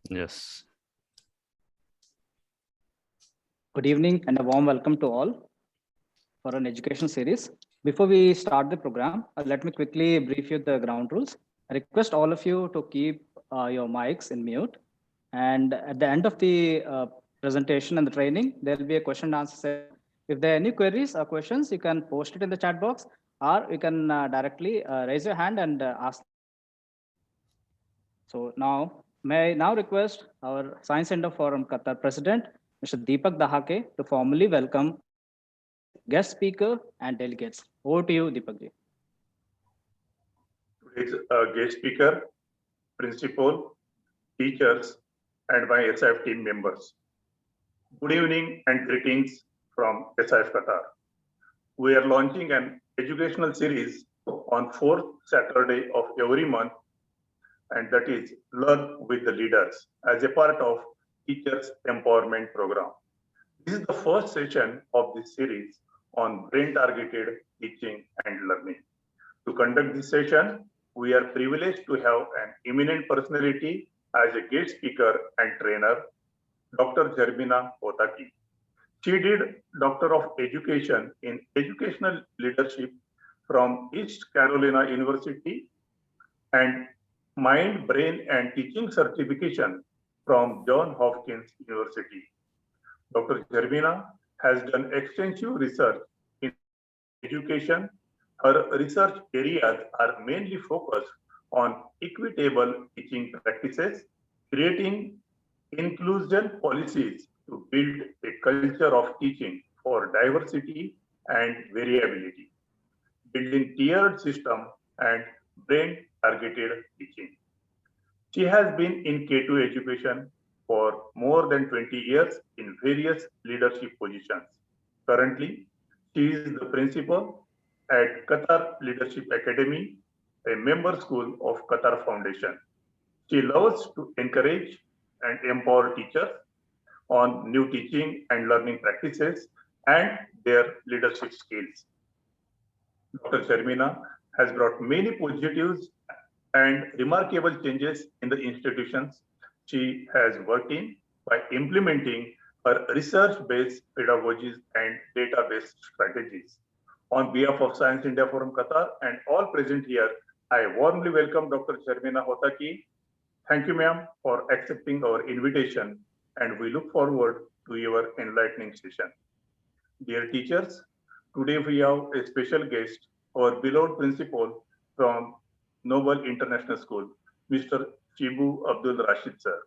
Yes. Good evening and a warm welcome to all for an education series. Before we start the program, let me quickly brief you the ground rules. I request all of you to keep your mics in mute. And at the end of the presentation and the training, there will be a question and answer session. If there are any queries or questions, you can post it in the chat box, or you can directly raise your hand and ask. So now, may I now request our Science Center Forum Qatar President, Mr. Deepak Dahake, to formally welcome guest speaker and delegates. Over to you, Deepak ji. Today's guest speaker, principal, teachers, and my SIF team members. Good evening and greetings from SIF Qatar. We are launching an educational series on 4th Saturday of every month, and that is Learn with the Leaders as a part of Teachers Empowerment Program. This is the first session of this series on brain-targeted teaching and learning. To conduct this session, we are privileged to have an eminent personality as a guest speaker and trainer, Dr. Jarmina Otaki. She did Doctor of Education in Educational Leadership from East Carolina University and Mind, Brain and Teaching Certification from Johns Hopkins University. Dr. Jarmina has done extensive research in education. Her research areas are mainly focused on equitable teaching practices, creating inclusion policies to build a culture of teaching for diversity and variability, building tiered system and brain-targeted teaching. She has been in K2 education for more than 20 years in various leadership positions. Currently, she is the principal at Qatar Leadership Academy, a member school of Qatar Foundation. She loves to encourage and empower teachers on new teaching and learning practices and their leadership skills. Dr. Sharmina has brought many positives and remarkable changes in the institutions she has worked in by implementing her research-based pedagogies and data-based strategies. On behalf of Science India Forum Qatar and all present here, I warmly welcome Dr. Sharmina Hotaki. Thank you, ma'am, for accepting our invitation, and we look forward to your enlightening session. Dear teachers, today we have a special guest, our beloved principal from Noble International School, Mr. Shibu Abdul Rashid, sir.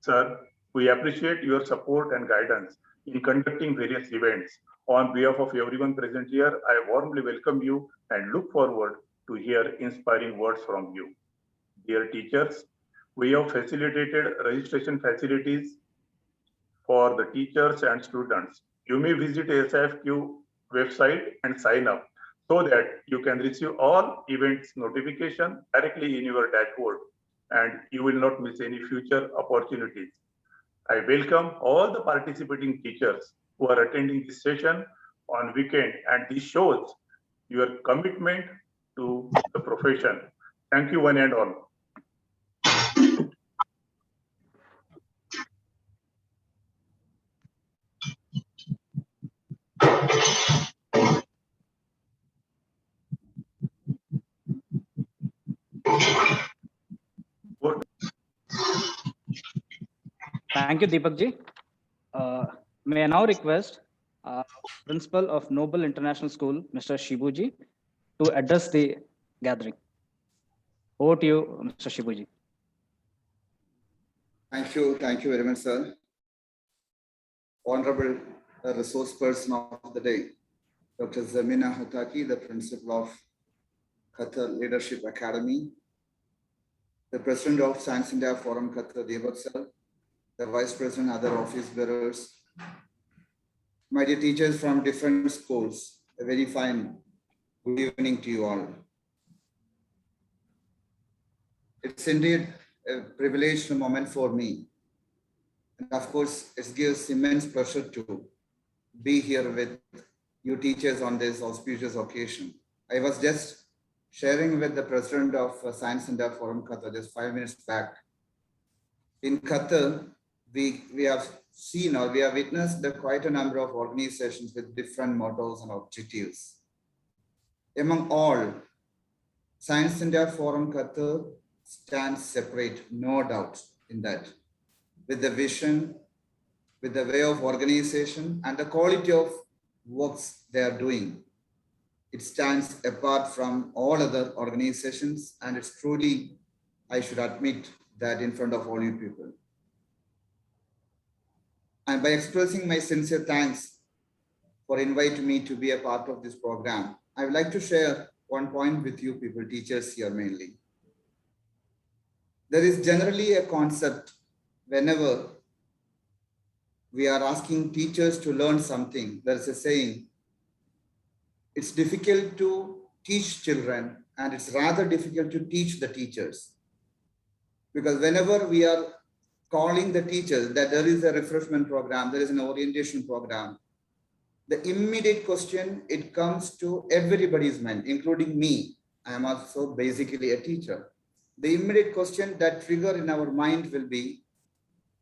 Sir, we appreciate your support and guidance in conducting various events. On behalf of everyone present here, I warmly welcome you and look forward to hear inspiring words from you. Dear teachers, we have facilitated registration facilities for the teachers and students. You may visit SIFQ website and sign up so that you can receive all events notification directly in your dashboard and you will not miss any future opportunities. I welcome all the participating teachers who are attending this session on weekend, and this shows your commitment to the profession. Thank you one and all. Thank you, Deepak ji. May I now request Principal of Noble International School, Mr. Shibuji, to address the gathering. Over to you, Mr. Shibuji. Thank you very much, sir. Honorable resource person of the day, Dr. Jarmina Hotaki, the principal of Qatar Leadership Academy, the president of Science India Forum Qatar, Deepak sir, the vice president, other office bearers, my dear teachers from different schools, a very fine good evening to you all. It's indeed a privileged moment for me. And of course, it gives immense pleasure to be here with you teachers on this auspicious occasion. I was just sharing with the president of Science Center Forum Qatar just 5 minutes back. In Qatar, we have seen or we have witnessed quite a number of organizations with different mottos and objectives. Among all, Science India Forum Qatar stands separate, no doubt in that, with the vision, with the way of organization and the quality of works they are doing. It stands apart from all other organizations, and it's truly, I should admit that in front of all you people. And by expressing my sincere thanks for inviting me to be a part of this program, I would like to share one point with you people, teachers here mainly. There is generally a concept whenever we are asking teachers to learn something. There's a saying, it's difficult to teach children and it's rather difficult to teach the teachers. Because whenever we are calling the teachers that there is a refreshment program, there is an orientation program, the immediate question, it comes to everybody's mind, including me. I am also basically a teacher. The immediate question that trigger in our mind will be,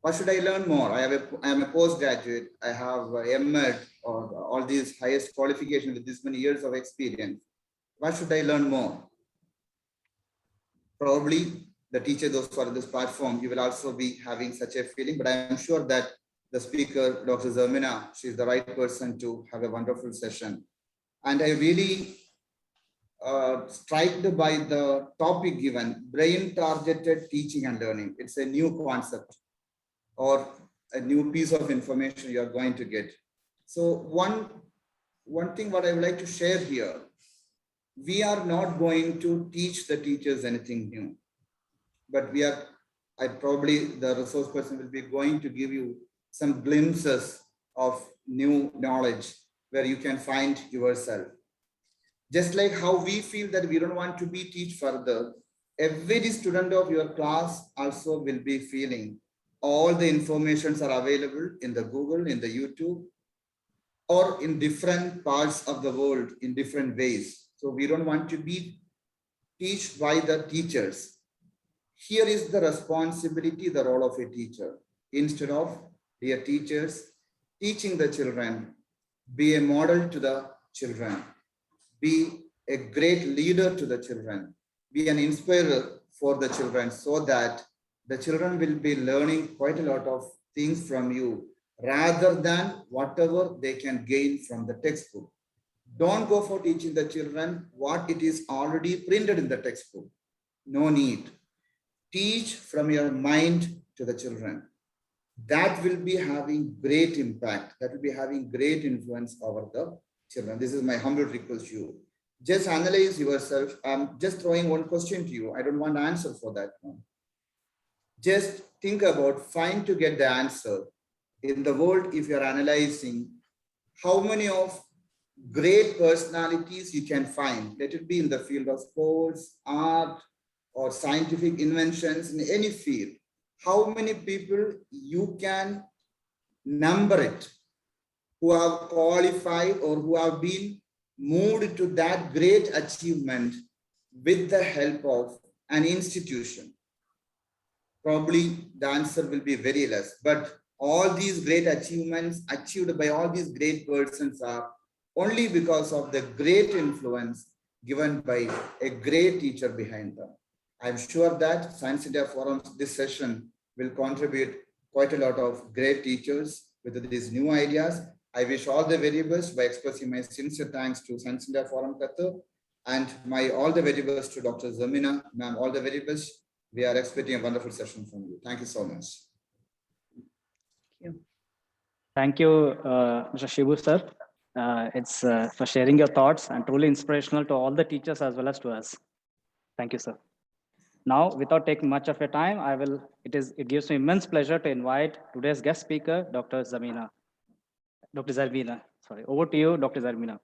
what should I learn more? I am a postgraduate. I have a MEd or all these highest qualifications with this many years of experience. What should I learn more? Probably the teacher, those who are on this platform, you will also be having such a feeling, but I am sure that the speaker, Dr. Zarmina, she's the right person to have a wonderful session. And I really struck by the topic given, brain-targeted teaching and learning. It's a new concept or a new piece of information you are going to get. So one thing what I would like to share here, we are not going to teach the teachers anything new, but the resource person will be going to give you some glimpses of new knowledge where you can find yourself. Just like how we feel that we don't want to be teach further, every student of your class also will be feeling all the informations are available in the Google, in the YouTube, or in different parts of the world in different ways. So we don't want to be taught by the teachers. Here is the responsibility, the role of a teacher. Instead of, dear teachers, teaching the children, be a model to the children, be a great leader to the children, be an inspirer for the children so that the children will be learning quite a lot of things from you rather than whatever they can gain from the textbook. Don't go for teaching the children what it is already printed in the textbook. No need. Teach from your mind to the children. That will be having great impact. That will be having great influence over the children. This is my humble request to you. Just analyze yourself. I'm just throwing one question to you. I don't want an answer for that one. Just think about, trying to get the answer. In the world, if you're analyzing, how many of great personalities you can find, let it be in the field of sports, art, or scientific inventions, in any field, how many people you can number it who have qualified or who have been moved to that great achievement with the help of an institution? Probably the answer will be very less, but all these great achievements achieved by all these great persons are only because of the great influence given by a great teacher behind them. I'm sure that Science India Forum's this session will contribute quite a lot of great teachers with these new ideas. I wish all the very best by expressing my sincere thanks to Science India Forum Qatar and my all the very best to Dr. Zarmina. Ma'am, all the very best. We are expecting a wonderful session from you. Thank you so much. Thank you, Mr. Shibu, sir. It's for sharing your thoughts and truly inspirational to all the teachers as well as to us. Thank you, sir. Now, without taking much of your time, it gives me immense pleasure to invite today's guest speaker, Dr. Zarmina. Dr. Zarmina, sorry. Over to you, Dr. Zarmina.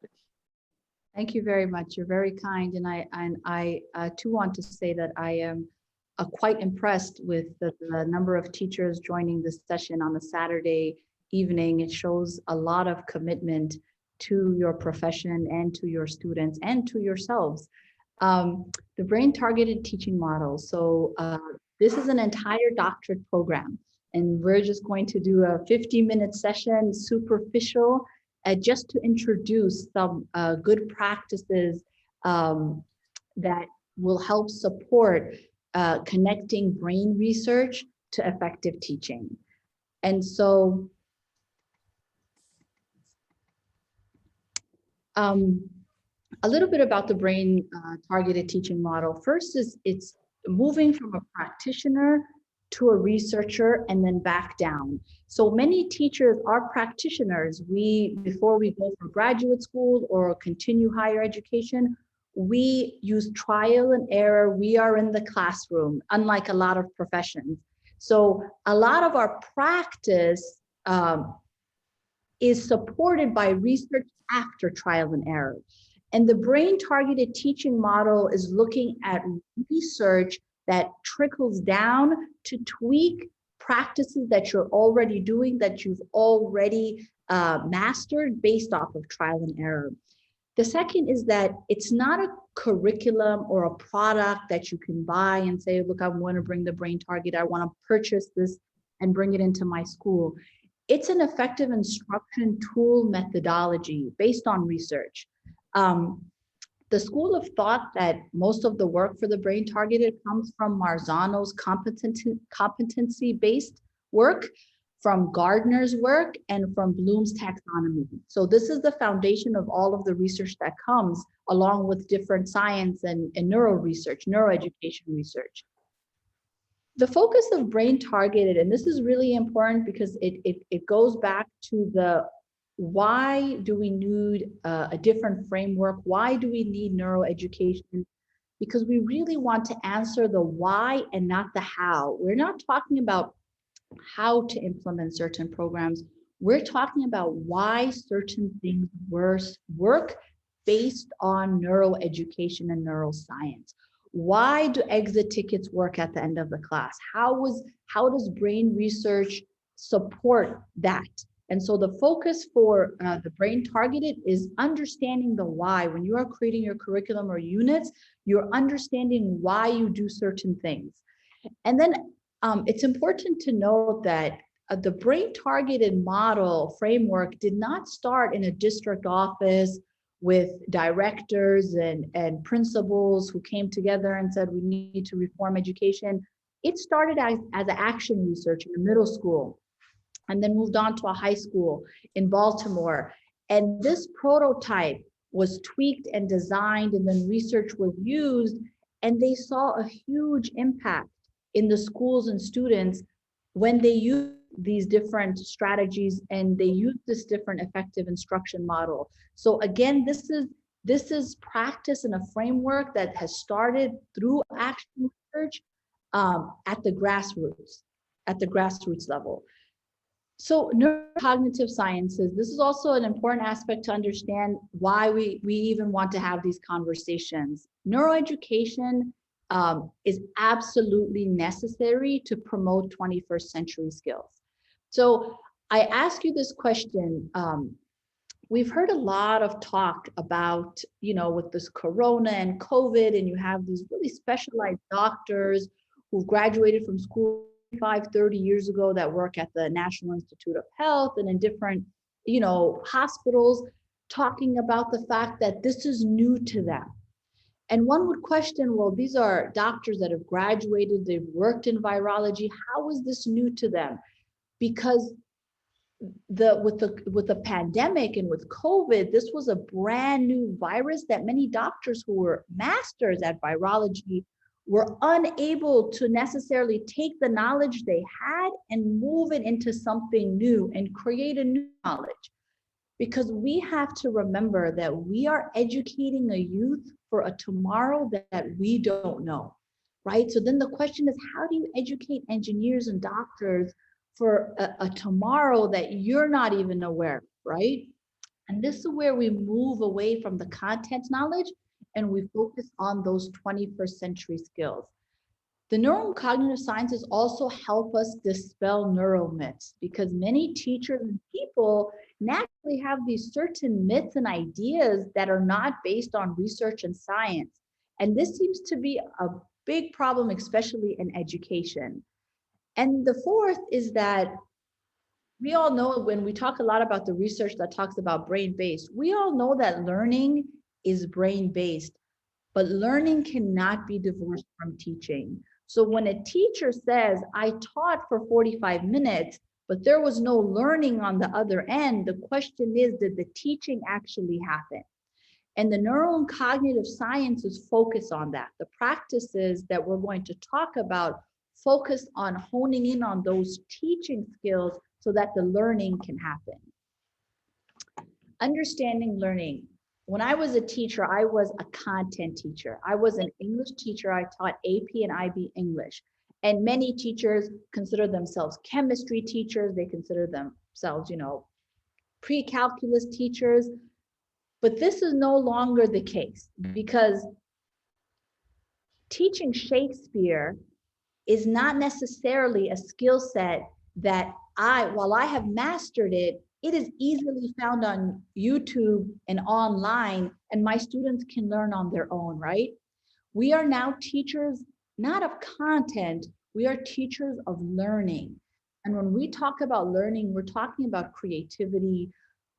Thank you very much. You're very kind, and I too want to say that I am quite impressed with the number of teachers joining this session on a Saturday evening. It shows a lot of commitment to your profession and to your students and to yourselves. The brain targeted teaching model. So this is an entire doctorate program, and we're just going to do a 50-minute session, superficial, just to introduce some good practices that will help support connecting brain research to effective teaching. And so a little bit about the brain targeted teaching model. First is it's moving from a practitioner to a researcher and then back down. So many teachers are practitioners. Before we go for graduate school or continue higher education, we use trial and error. We are in the classroom, unlike a lot of professions. So a lot of our practice is supported by research after trial and error. And the brain targeted teaching model is looking at research that trickles down to tweak practices that you're already doing, that you've already mastered based off of trial and error. The second is that it's not a curriculum or a product that you can buy and say, look, I want to bring the brain target, I want to purchase this and bring it into my school. It's an effective instruction tool methodology based on research. The school of thought that most of the work for the brain targeted comes from Marzano's competency-based work, from Gardner's work, and from Bloom's taxonomy. So this is the foundation of all of the research that comes along with different science and neuro research, neuroeducation research. The focus of brain targeted, and this is really important because it goes back to the why do we need a different framework? Why do we need neuroeducation? Because we really want to answer the why and not the how. We're not talking about how to implement certain programs. We're talking about why certain things work based on neuroeducation and neuroscience. Why do exit tickets work at the end of the class? How does brain research support that? And so the focus for the brain targeted is understanding the why. When you are creating your curriculum or units, you're understanding why you do certain things. And then it's important to note that the brain targeted model framework did not start in a district office with directors and principals who came together and said, we need to reform education. It started as action research in the middle school, and then moved on to a high school in Baltimore. And this prototype was tweaked and designed, and then research was used, and they saw a huge impact in the schools and students when they used these different strategies and they used this different effective instruction model. So again, this is practice in a framework that has started through action research at the grassroots level. So neurocognitive sciences, this is also an important aspect to understand why we even want to have these conversations. Neuroeducation is absolutely necessary to promote 21st century skills. So I ask you this question. We've heard a lot of talk about, with this Corona and COVID, and you have these really specialized doctors who graduated from school 30 years ago that work at the National Institute of Health and in different, hospitals, talking about the fact that this is new to them. And one would question, well, these are doctors that have graduated, they've worked in virology. How is this new to them? Because with the pandemic and with COVID, this was a brand new virus that many doctors who were masters at virology were unable to necessarily take the knowledge they had and move it into something new and create a new knowledge. Because we have to remember that we are educating a youth for a tomorrow that we don't know, right? So then the question is, how do you educate engineers and doctors for a tomorrow that you're not even aware of, right? And this is where we move away from the content knowledge and we focus on those 21st century skills. The neurocognitive sciences also help us dispel neuromyths, because many teachers and people naturally have these certain myths and ideas that are not based on research and science. And this seems to be a big problem, especially in education. And the fourth is that we all know, when we talk a lot about the research that talks about brain-based, we all know that learning is brain-based, but learning cannot be divorced from teaching. So when a teacher says, I taught for 45 minutes, but there was no learning on the other end, the question is, did the teaching actually happen? And the neuro and cognitive sciences focus on that. The practices that we're going to talk about focus on honing in on those teaching skills so that the learning can happen. Understanding learning. When I was a teacher, I was a content teacher. I was an English teacher. I taught AP and IB English. And many teachers consider themselves chemistry teachers. They consider themselves, pre-calculus teachers. But this is no longer the case, because teaching Shakespeare is not necessarily a skill set that while I have mastered it, it is easily found on YouTube and online, and my students can learn on their own, right? We are now teachers, not of content, we are teachers of learning. And when we talk about learning, we're talking about creativity,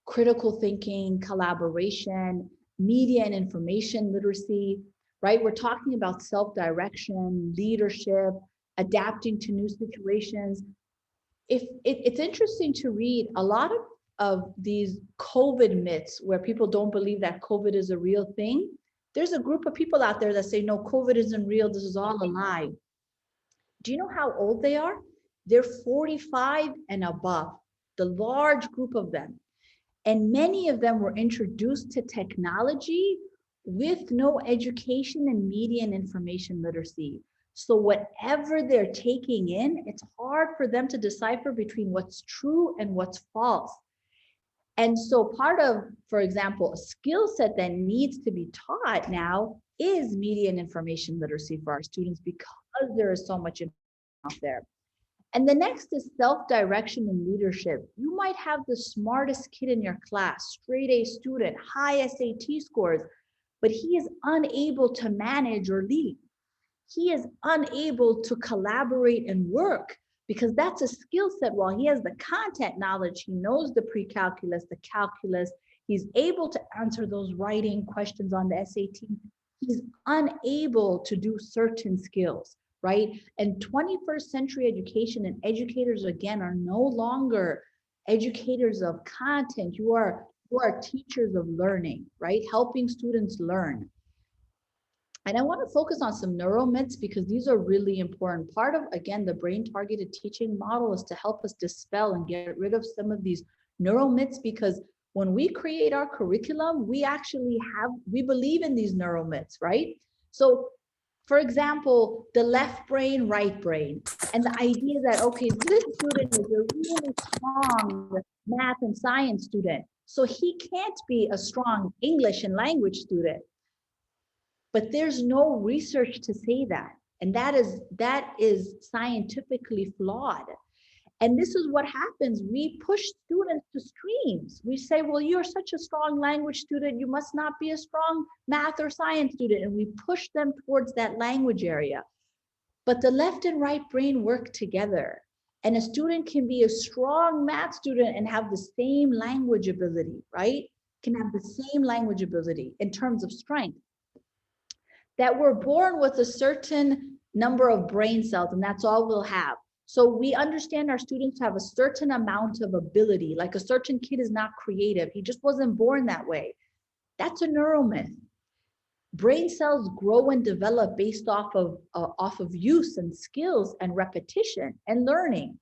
critical thinking, collaboration, media and information literacy, right? We're talking about self-direction, leadership, adapting to new situations. It's interesting to read a lot of these COVID myths where people don't believe that COVID is a real thing. There's a group of people out there that say, no, COVID isn't real, this is all a lie. Do you know how old they are? They're 45 and above, the large group of them. And many of them were introduced to technology with no education in media and information literacy. So whatever they're taking in, it's hard for them to decipher between what's true and what's false. And so part of, for example, a skill set that needs to be taught now is media and information literacy for our students, because there is so much information out there. And the next is self-direction and leadership. You might have the smartest kid in your class, straight A student, high SAT scores, but he is unable to manage or lead. He is unable to collaborate and work, because that's a skill set. While he has the content knowledge, he knows the pre-calculus, the calculus, he's able to answer those writing questions on the SAT. He's unable to do certain skills, right? And 21st century education and educators, again, are no longer educators of content. You are teachers of learning, right? Helping students learn. And I want to focus on some neuro myths, because these are really important. Part of, again, the brain targeted teaching model is to help us dispel and get rid of some of these neuro myths, because when we create our curriculum, we believe in these neuro myths, right? So for example, the left brain, right brain, and the idea that, okay, this student is a really strong math and science student, so he can't be a strong English and language student. But there's no research to say that. And that is scientifically flawed. And this is what happens. We push students to streams. We say, well, you're such a strong language student, you must not be a strong math or science student. And we push them towards that language area. But the left and right brain work together. And a student can be a strong math student and have the same language ability, right? Can have the same language ability in terms of strength. That we're born with a certain number of brain cells, and that's all we'll have. So we understand our students have a certain amount of ability, like a certain kid is not creative. He just wasn't born that way. That's a neuromyth. Brain cells grow and develop based off of use and skills and repetition and learning.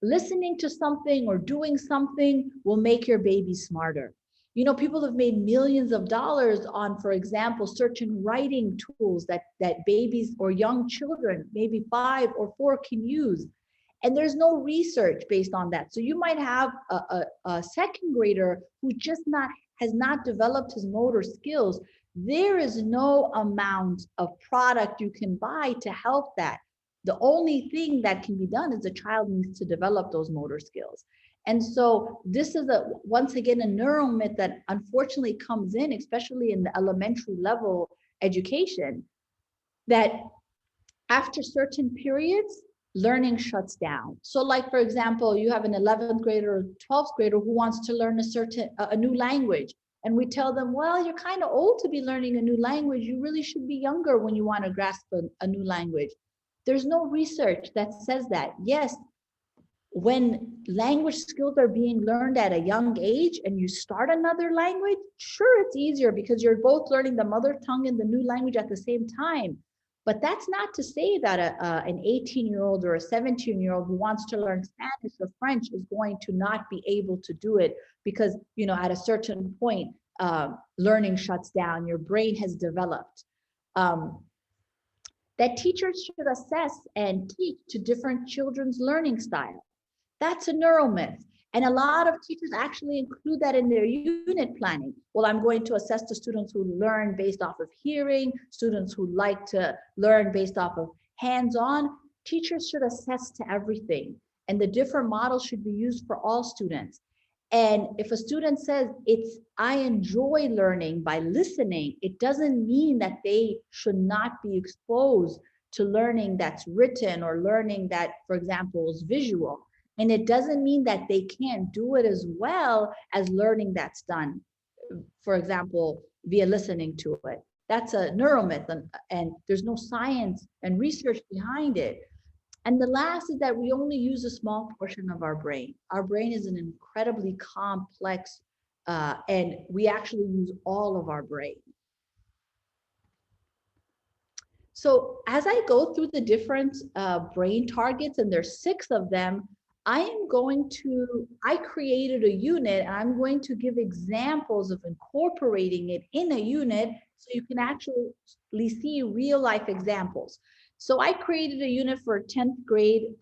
Listening to something or doing something will make your baby smarter. You know, people have made millions of dollars on, for example, search and writing tools that babies or young children, maybe 5 or 4, can use. And there's no research based on that. So you might have a second grader who has not developed his motor skills. There is no amount of product you can buy to help that. The only thing that can be done is the child needs to develop those motor skills. And so this is once again a neuro myth that unfortunately comes in, especially in the elementary level education, that after certain periods, learning shuts down. So like, for example, you have an 11th grader or 12th grader who wants to learn a new language. And we tell them, well, you're kind of old to be learning a new language. You really should be younger when you want to grasp a new language. There's no research that says that. Yes, when language skills are being learned at a young age and you start another language, sure, it's easier because you're both learning the mother tongue and the new language at the same time. But that's not to say that an 18-year-old or a 17-year-old who wants to learn Spanish or French is going to not be able to do it because, you know, at a certain point, learning shuts down, your brain has developed. That teachers should assess and teach to different children's learning style. That's a neuro myth. And a lot of teachers actually include that in their unit planning. Well, I'm going to assess the students who learn based off of hearing, students who like to learn based off of hands-on. Teachers should assess to everything. And the different models should be used for all students. And if a student says I enjoy learning by listening, it doesn't mean that they should not be exposed to learning that's written or learning that, for example, is visual. And it doesn't mean that they can't do it as well as learning that's done, for example, via listening to it. That's a neuromyth, and there's no science and research behind it. And the last is that we only use a small portion of our brain. Our brain is an incredibly complex, and we actually use all of our brain. So as I go through the different brain targets, and there's 6 of them, I created a unit, and I'm going to give examples of incorporating it in a unit so you can actually see real life examples. So I created a unit for 10th grade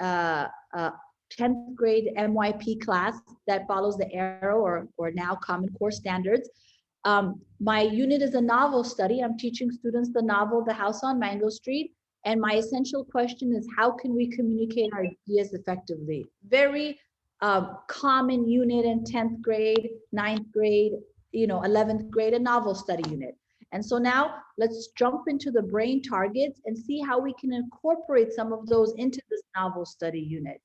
MYP class that follows the ARROW or now Common Core standards. My unit is a novel study. I'm teaching students the novel, The House on Mango Street. And my essential question is, how can we communicate our ideas effectively? Very common unit in 10th grade, 9th grade, 11th grade, a novel study unit. And so now let's jump into the brain targets and see how we can incorporate some of those into this novel study unit.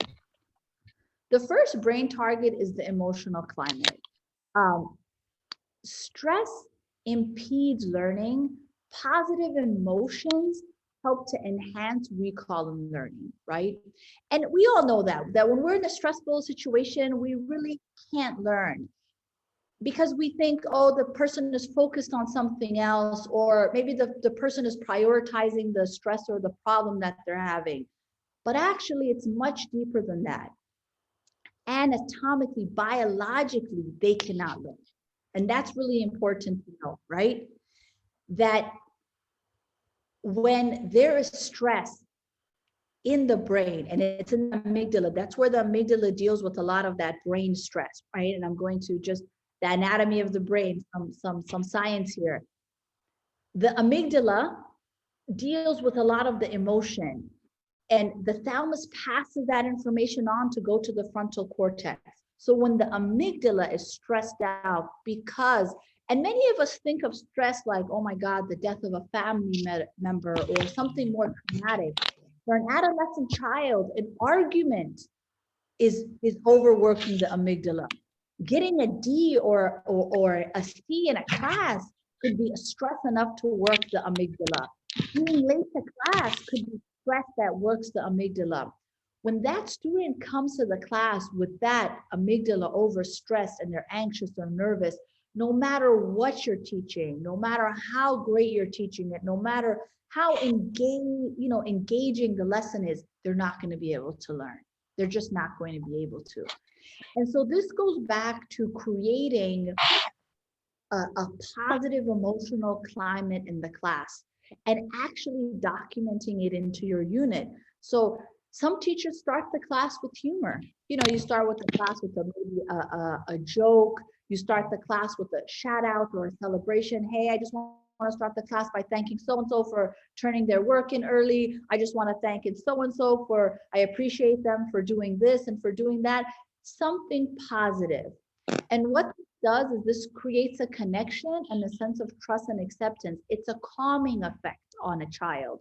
The first brain target is the emotional climate. Stress impedes learning. Positive emotions help to enhance recall and learning, right? And we all know that when we're in a stressful situation, we really can't learn because we think, oh, the person is focused on something else, or maybe the person is prioritizing the stress or the problem that they're having. But actually, it's much deeper than that. Anatomically, biologically, they cannot learn. And that's really important to know, right? That when there is stress in the brain, and it's in the amygdala, that's where the amygdala deals with a lot of that brain stress, right? And I'm going to just, the anatomy of the brain, some science here. The amygdala deals with a lot of the emotion, and the thalamus passes that information on to go to the frontal cortex. So when the amygdala is stressed out and many of us think of stress like, oh my God, the death of a family member or something more traumatic. For an adolescent child, an argument is overworking the amygdala. Getting a D or a C in a class could be a stress enough to work the amygdala. Being late to class could be stress that works the amygdala. When that student comes to the class with that amygdala overstressed and they're anxious or nervous, no matter what you're teaching, no matter how great you're teaching it, no matter how engaging the lesson is, they're not going to be able to learn. They're just not going to be able to. And so this goes back to creating a positive emotional climate in the class and actually documenting it into your unit. So some teachers start the class with humor. You start with the class with maybe a joke. You start the class with a shout out or a celebration. Hey, I just want to start the class by thanking so-and-so for turning their work in early. I just want to thank it so-and-so for, I appreciate them for doing this and for doing that. Something positive. And what this does is this creates a connection and a sense of trust and acceptance. It's a calming effect on a child.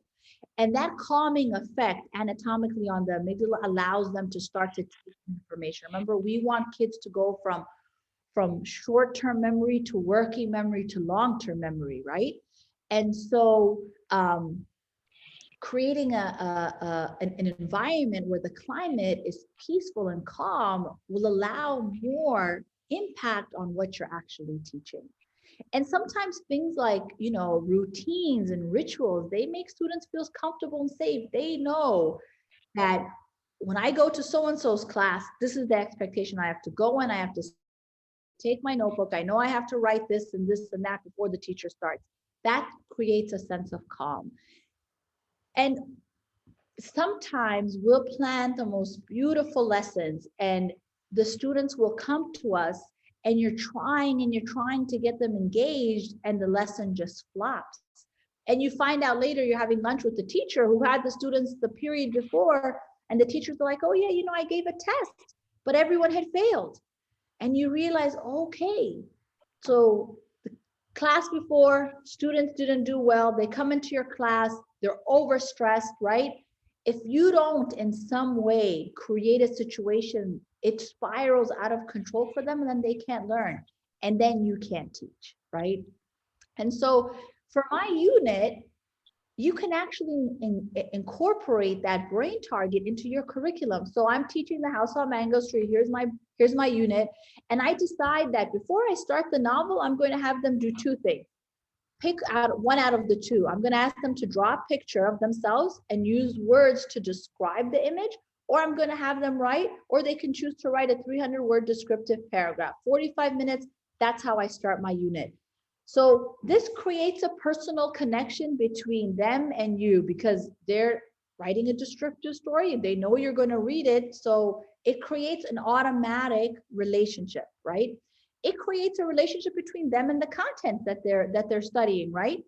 And that calming effect anatomically on the amygdala allows them to start to take information. Remember, we want kids to go from short-term memory to working memory to long-term memory, right? And so creating an environment where the climate is peaceful and calm will allow more impact on what you're actually teaching. And sometimes things like, you know, routines and rituals, they make students feel comfortable and safe. They know that when I go to so-and-so's class, this is the expectation. I have to go in, I have to take my notebook. I know I have to write this and that before the teacher starts. That creates a sense of calm. And sometimes we'll plan the most beautiful lessons and the students will come to us and you're trying to get them engaged and the lesson just flops. And you find out later you're having lunch with the teacher who had the students the period before and the teachers are like, oh yeah, you know, I gave a test, but everyone had failed. And you realize, okay, so the class before, students didn't do well, they come into your class, they're overstressed, right? If you don't in some way create a situation, it spirals out of control for them and then they can't learn and then you can't teach, right? And so for my unit, you can actually incorporate that brain target into your curriculum. So I'm teaching the House on Mango Street. Here's my unit. And I decide that before I start the novel, I'm going to have them do two things. Pick out one out of the two. I'm going to ask them to draw a picture of themselves and use words to describe the image, or I'm going to have them write, or they can choose to write a 300-word descriptive paragraph. 45 minutes, that's how I start my unit. So this creates a personal connection between them and you because they're writing a descriptive story. They know you're going to read it. So it creates an automatic relationship, right? It creates a relationship between them and the content that they're studying, right?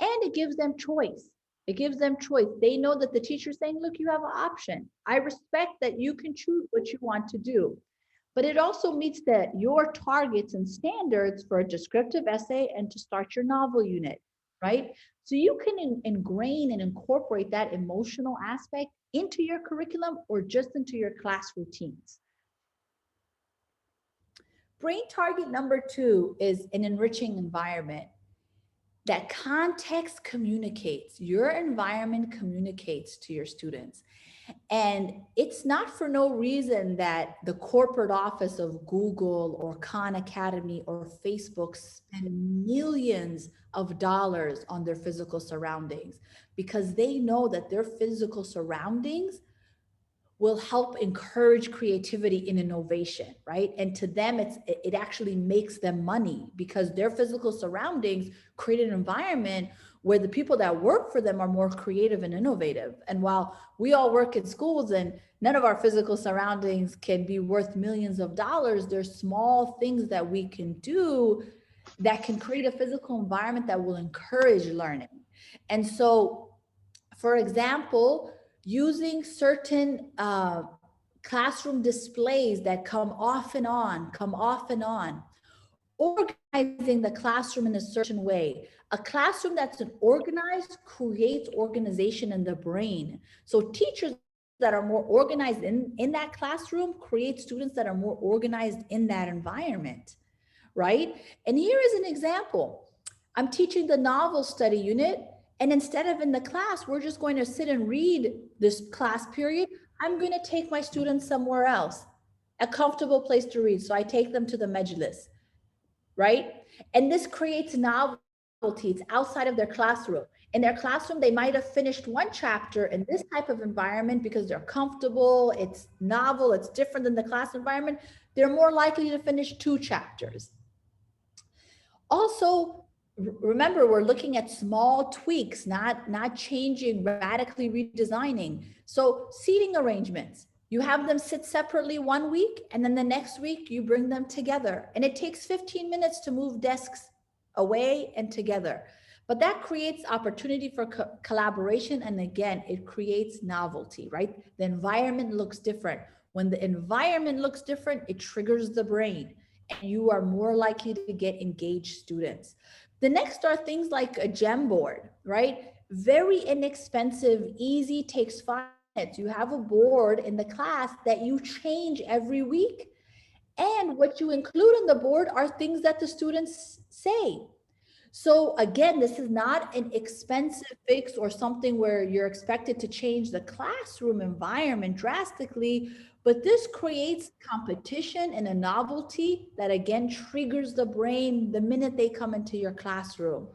And it gives them choice. It gives them choice. They know that the teacher's saying, look, you have an option. I respect that you can choose what you want to do. But it also meets your targets and standards for a descriptive essay and to start your novel unit, right? So you can ingrain and incorporate that emotional aspect into your curriculum or just into your class routines. Brain target number 2 is an enriching environment. That context communicates, your environment communicates to your students. And it's not for no reason that the corporate office of Google or Khan Academy or Facebook spend millions of dollars on their physical surroundings because they know that their physical surroundings will help encourage creativity and innovation, right? And to them, it actually makes them money because their physical surroundings create an environment where the people that work for them are more creative and innovative. And while we all work in schools and none of our physical surroundings can be worth millions of dollars, there's small things that we can do that can create a physical environment that will encourage learning. And so, for example, using certain classroom displays that come off and on, organizing the classroom in a certain way. A classroom that's organized creates organization in the brain. So teachers that are more organized in that classroom create students that are more organized in that environment, right? And here is an example. I'm teaching the novel study unit, and instead of in the class, we're just going to sit and read this class period. I'm going to take my students somewhere else, a comfortable place to read. So I take them to the Majlis, right? And this creates novelty. It's outside of their classroom. In their classroom, they might have finished one chapter in this type of environment because they're comfortable, it's novel, it's different than the class environment. They're more likely to finish 2 chapters. Also, remember, we're looking at small tweaks, not changing, radically redesigning. So seating arrangements, you have them sit separately one week, and then the next week you bring them together. And it takes 15 minutes to move desks away and together. But that creates opportunity for collaboration. And again, it creates novelty, right? The environment looks different. When the environment looks different, it triggers the brain. and you are more likely to get engaged students. The next are things like a gem board, right? Very inexpensive, easy, takes 5 minutes. You have a board in the class that you change every week. And what you include on the board are things that the students say. So again, this is not an expensive fix or something where you're expected to change the classroom environment drastically, but this creates competition and a novelty that again triggers the brain the minute they come into your classroom.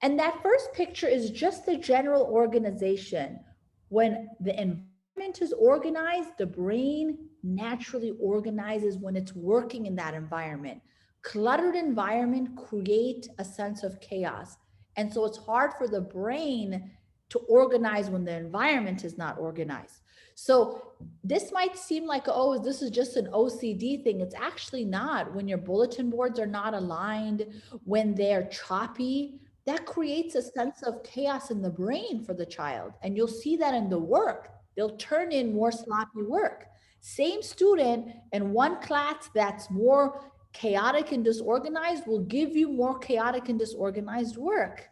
And that first picture is just the general organization. When the environment is organized, the brain naturally organizes when it's working in that environment. Cluttered environment create a sense of chaos. And so it's hard for the brain to organize when the environment is not organized. So this might seem like, oh, this is just an OCD thing. It's actually not. When your bulletin boards are not aligned, when they're choppy, that creates a sense of chaos in the brain for the child. And you'll see that in the work. They'll turn in more sloppy work. Same student in one class that's more chaotic and disorganized will give you more chaotic and disorganized work.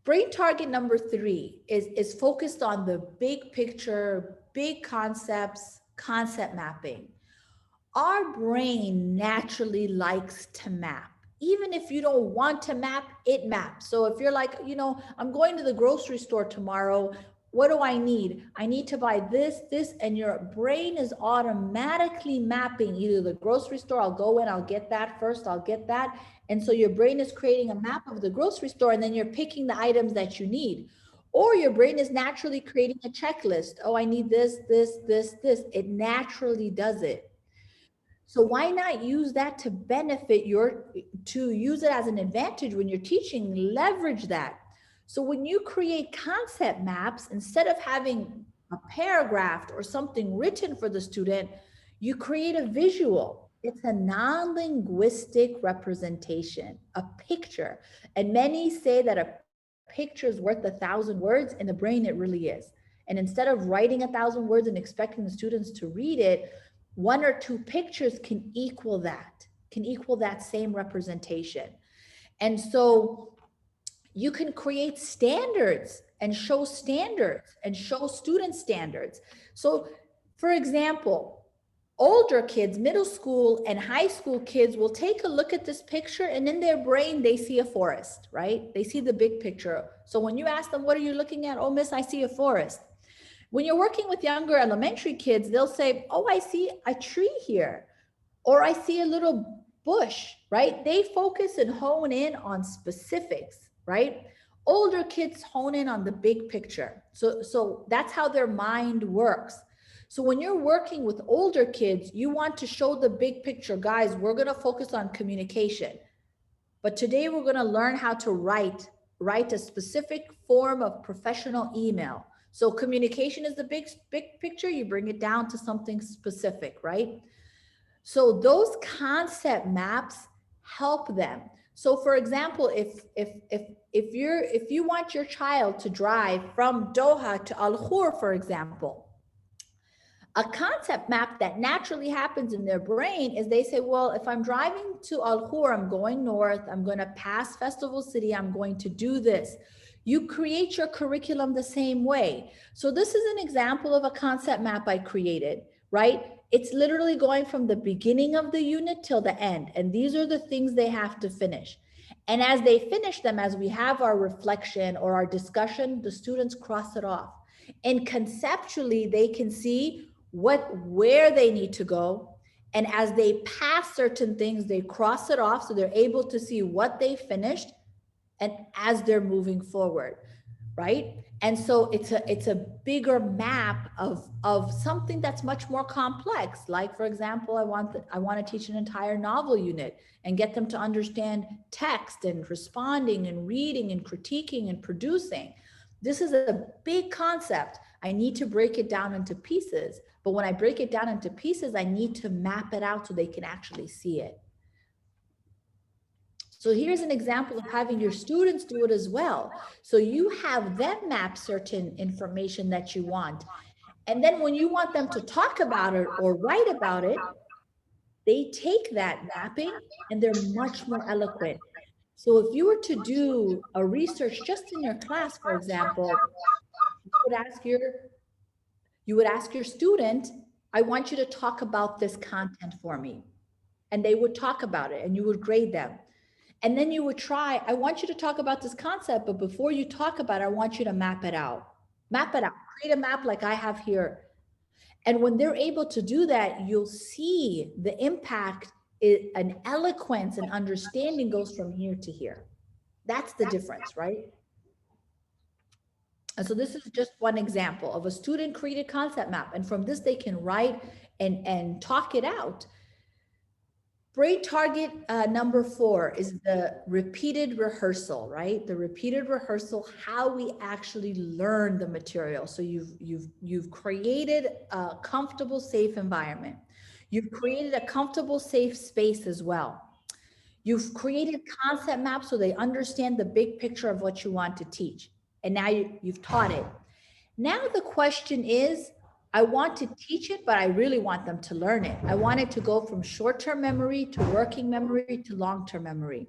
Brain target number 3 is focused on the big picture, big concepts, concept mapping. Our brain naturally likes to map. Even if you don't want to map, it maps. So if you're like, you know, I'm going to the grocery store tomorrow, what do I need? I need to buy this, this, and your brain is automatically mapping either the grocery store, I'll go in, I'll get that first, I'll get that. And so your brain is creating a map of the grocery store, and then you're picking the items that you need. Or your brain is naturally creating a checklist. Oh, I need this, this, this, this. It naturally does it. So why not use that to benefit to use it as an advantage when you're teaching, leverage that. So when you create concept maps, instead of having a paragraph or something written for the student, you create a visual. It's a non-linguistic representation, a picture. And many say that a picture is worth 1,000 words. In the brain, it really is. And instead of writing 1,000 words and expecting the students to read it, 1 or 2 pictures can equal that same representation. And so you can create standards and show student standards. So for example, older kids, middle school and high school kids will take a look at this picture, and in their brain, they see a forest, right? They see the big picture. So when you ask them, what are you looking at? Oh, miss, I see a forest. When you're working with younger elementary kids, they'll say, oh, I see a tree here, or I see a little bush, right? They focus and hone in on specifics, right? Older kids hone in on the big picture. So that's how their mind works. So when you're working with older kids, you want to show the big picture. Guys, we're going to focus on communication. But today we're going to learn how to write a specific form of professional email. So communication is the big picture. You bring it down to something specific, right? So those concept maps help them. So for example, if you want your child to drive from Doha to Al Khor, for example, a concept map that naturally happens in their brain is they say, well, if I'm driving to Al Khor, I'm going north, I'm going to pass Festival City, I'm going to do this. You create your curriculum the same way. So this is an example of a concept map I created, right? It's literally going from the beginning of the unit till the end. And these are the things they have to finish. And as they finish them, as we have our reflection or our discussion, the students cross it off. And conceptually, they can see where they need to go. And as they pass certain things, they cross it off. So they're able to see what they finished and as they're moving forward, right? And so it's a bigger map of something that's much more complex. Like, for example, I want to teach an entire novel unit and get them to understand text and responding and reading and critiquing and producing. This is a big concept. I need to break it down into pieces. But when I break it down into pieces, I need to map it out so they can actually see it. So here's an example of having your students do it as well. So you have them map certain information that you want. And then when you want them to talk about it or write about it, they take that mapping and they're much more eloquent. So if you were to do a research just in your class, for example, you would ask your student, I want you to talk about this content for me. And they would talk about it and you would grade them. And then you would try, I want you to talk about this concept, but before you talk about it, I want you to map it out. Map it out, create a map like I have here. And when they're able to do that, you'll see the impact, an eloquence and understanding goes from here to here. That's the difference, right? And so this is just one example of a student created concept map. And from this, they can write and talk it out. Brain target number 4 is the repeated rehearsal, right? The repeated rehearsal, how we actually learn the material. So you've created a comfortable, safe environment. You've created a comfortable, safe space as well. You've created concept maps so they understand the big picture of what you want to teach. And now you've taught it. Now the question is, I want to teach it, but I really want them to learn it. I want it to go from short-term memory to working memory to long-term memory.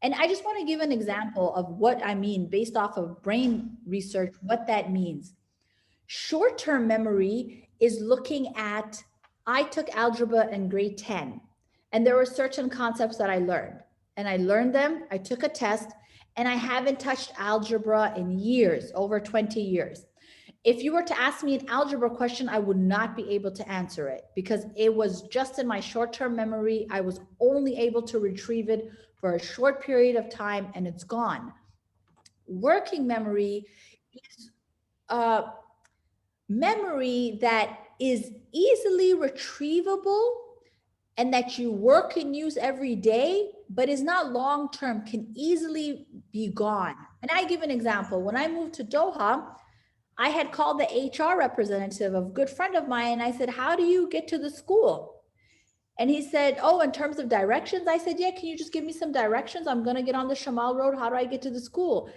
And I just want to give an example of what I mean based off of brain research, what that means. Short-term memory is looking at, I took algebra in grade 10, and there were certain concepts that I learned. And I learned them, I took a test, and I haven't touched algebra in years, over 20 years. If you were to ask me an algebra question, I would not be able to answer it because it was just in my short-term memory. I was only able to retrieve it for a short period of time and it's gone. Working memory is memory that is easily retrievable and that you work and use every day, but is not long-term, can easily be gone. And I give an example. When I moved to Doha, I had called the HR representative of a good friend of mine. And I said, how do you get to the school? And he said, oh, in terms of directions? I said, yeah, can you just give me some directions? I'm going to get on the Shamal Road. How do I get to the school?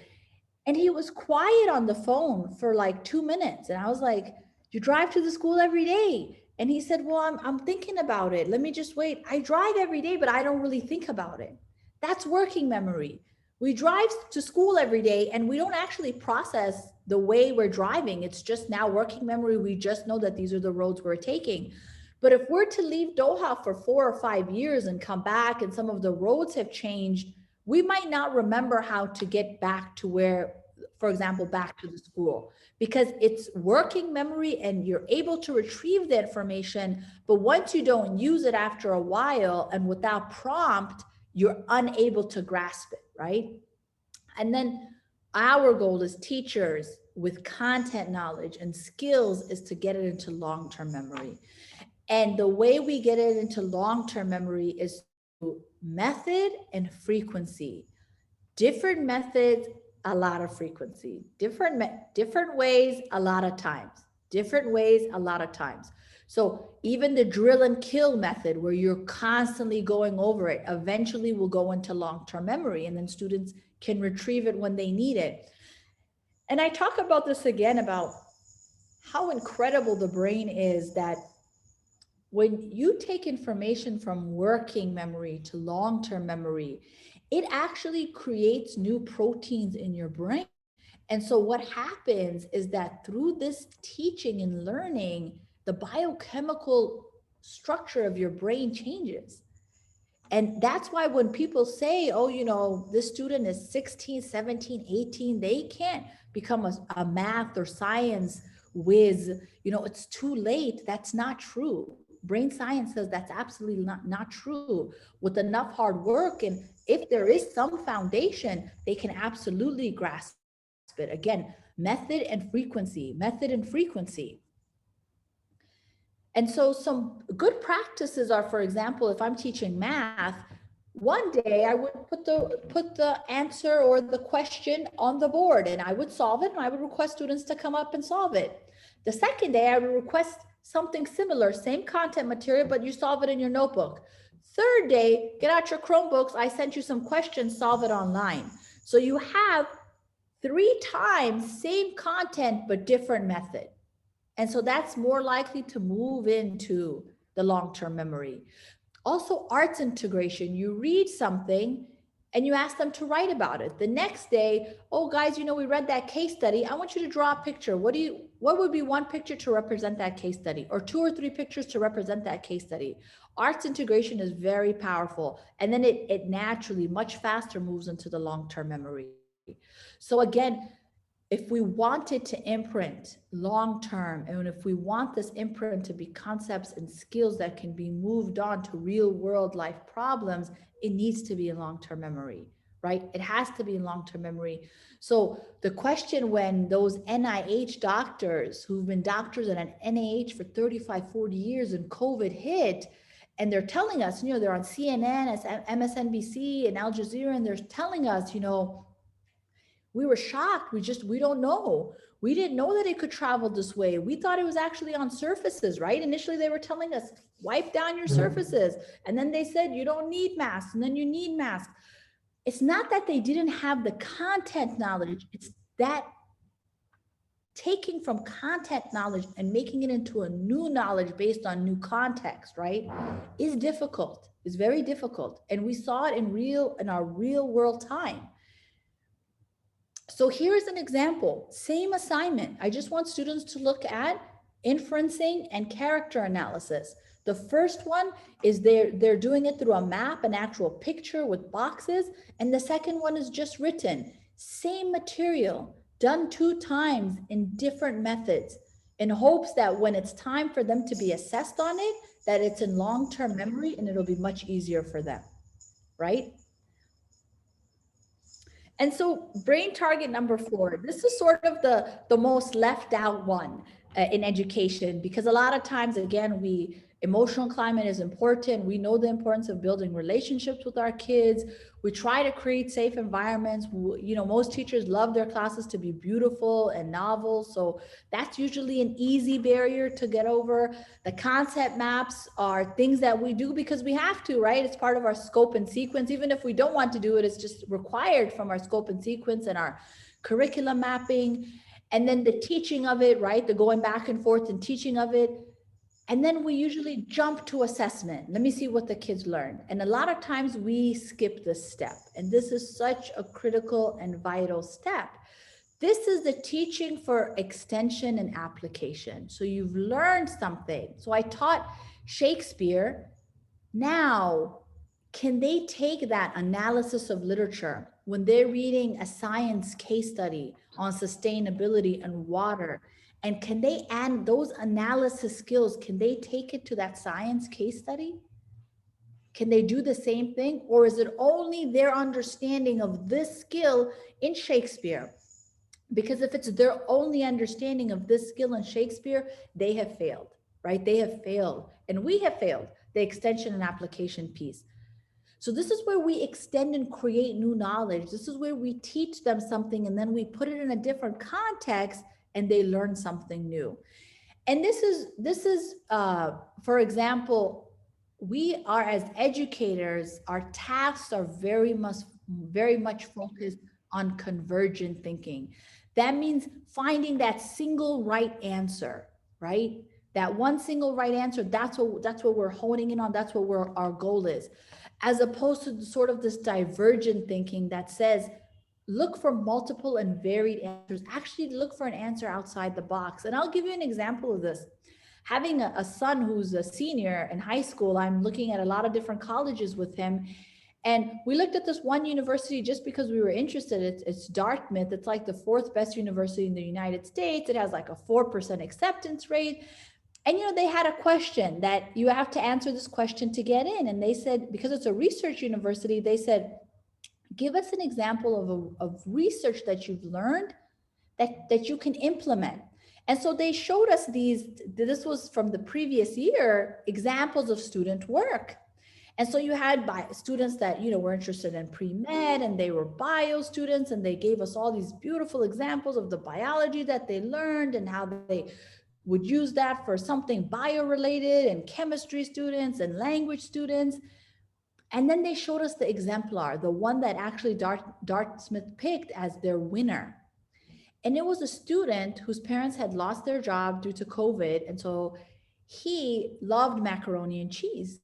And he was quiet on the phone for like 2 minutes. And I was like, you drive to the school every day? And he said, well, I'm thinking about it. Let me just wait. I drive every day, but I don't really think about it. That's working memory. We drive to school every day and we don't actually process the way we're driving. It's just now working memory. We just know that these are the roads we're taking. But if we're to leave Doha for 4 or 5 years and come back and some of the roads have changed, we might not remember how to get back to where, for example, back to the school, because it's working memory and you're able to retrieve the information. But once you don't use it after a while and without prompt, you're unable to grasp it, right? And then our goal as teachers with content knowledge and skills is to get it into long-term memory. And the way we get it into long-term memory is through method and frequency. Different methods, a lot of frequency. Different ways, a lot of times. Different ways, a lot of times. So even the drill and kill method where you're constantly going over it, eventually will go into long-term memory and then students can retrieve it when they need it. And I talk about this again about how incredible the brain is, that when you take information from working memory to long-term memory, it actually creates new proteins in your brain. And so what happens is that through this teaching and learning, the biochemical structure of your brain changes. And that's why when people say, oh, you know, this student is 16, 17, 18, they can't become a math or science whiz, you know, it's too late. That's not true. Brain science says that's absolutely not true. With enough hard work, and if there is some foundation, they can absolutely grasp it. Again, method and frequency, method and frequency. And so some good practices are, for example, if I'm teaching math, one day I would put the answer or the question on the board and I would solve it and I would request students to come up and solve it. The second day I would request something similar, same content material, but you solve it in your notebook. Third day, get out your Chromebooks. I sent you some questions, solve it online. So you have 3 times same content, but different method. And so that's more likely to move into the long-term memory. Also, arts integration. You read something and you ask them to write about it. The next day, oh guys, we read that case study. I want you to draw a picture. What would be one picture to represent that case study, or 2 or 3 pictures to represent that case study? Arts integration is very powerful. And then it naturally much faster moves into the long-term memory. So again, if we want it to imprint long-term, and if we want this imprint to be concepts and skills that can be moved on to real world life problems, it needs to be in long-term memory, right? It has to be in long-term memory. So the question, when those NIH doctors who've been doctors at an NIH for 35, 40 years and COVID hit, and they're telling us, they're on CNN, MSNBC and Al Jazeera, and they're telling us, we were shocked. We don't know. We didn't know that it could travel this way. We thought it was actually on surfaces, right? Initially, they were telling us, wipe down your surfaces. And then they said, you don't need masks. And then you need masks. It's not that they didn't have the content knowledge. It's that taking from content knowledge and making it into a new knowledge based on new context, right, is difficult. It's very difficult. And we saw it in our real world time. So here's an example, same assignment. I just want students to look at inferencing and character analysis. The first one is they're doing it through a map, an actual picture with boxes. And the second one is just written, same material, done 2 times in different methods, in hopes that when it's time for them to be assessed on it, that it's in long-term memory and it'll be much easier for them, right? And so brain target number 4, this is sort of the most left out one in education, because a lot of times, again, emotional climate is important. We know the importance of building relationships with our kids. We try to create safe environments. Most teachers love their classes to be beautiful and novel. So that's usually an easy barrier to get over. The concept maps are things that we do because we have to, right? It's part of our scope and sequence. Even if we don't want to do it, it's just required from our scope and sequence and our curriculum mapping. And then the teaching of it, right? The going back and forth and teaching of it. And then we usually jump to assessment. Let me see what the kids learned. And a lot of times we skip this step. And this is such a critical and vital step. This is the teaching for extension and application. So you've learned something. So I taught Shakespeare. Now, can they take that analysis of literature when they're reading a science case study on sustainability and water? And can they add those analysis skills? Can they take it to that science case study? Can they do the same thing? Or is it only their understanding of this skill in Shakespeare? Because if it's their only understanding of this skill in Shakespeare, they have failed, right? They have failed. And we have failed the extension and application piece. So this is where we extend and create new knowledge. This is where we teach them something and then we put it in a different context and they learn something new. And this is for example, we are, as educators, our tasks are very much focused on convergent thinking. That means finding that single right answer, right? That one single right answer, that's what we're honing in on. That's what our goal is. As opposed to sort of this divergent thinking that says, look for multiple and varied answers. Actually look for an answer outside the box. And I'll give you an example of this. Having a son who's a senior in high school, I'm looking at a lot of different colleges with him. And we looked at this one university just because we were interested. It's Dartmouth. It's like the 4th best university in the United States. It has like a 4% acceptance rate. And, they had a question that you have to answer this question to get in. And they said, because it's a research university, they said, give us an example of research that you've learned that you can implement. And so they showed us this was from the previous year, examples of student work. And so you had students that, were interested in pre-med and they were bio students, and they gave us all these beautiful examples of the biology that they learned and how they would use that for something bio-related, and chemistry students and language students. And then they showed us the exemplar, the one that actually Dartmouth picked as their winner. And it was a student whose parents had lost their job due to COVID. And so he loved macaroni and cheese.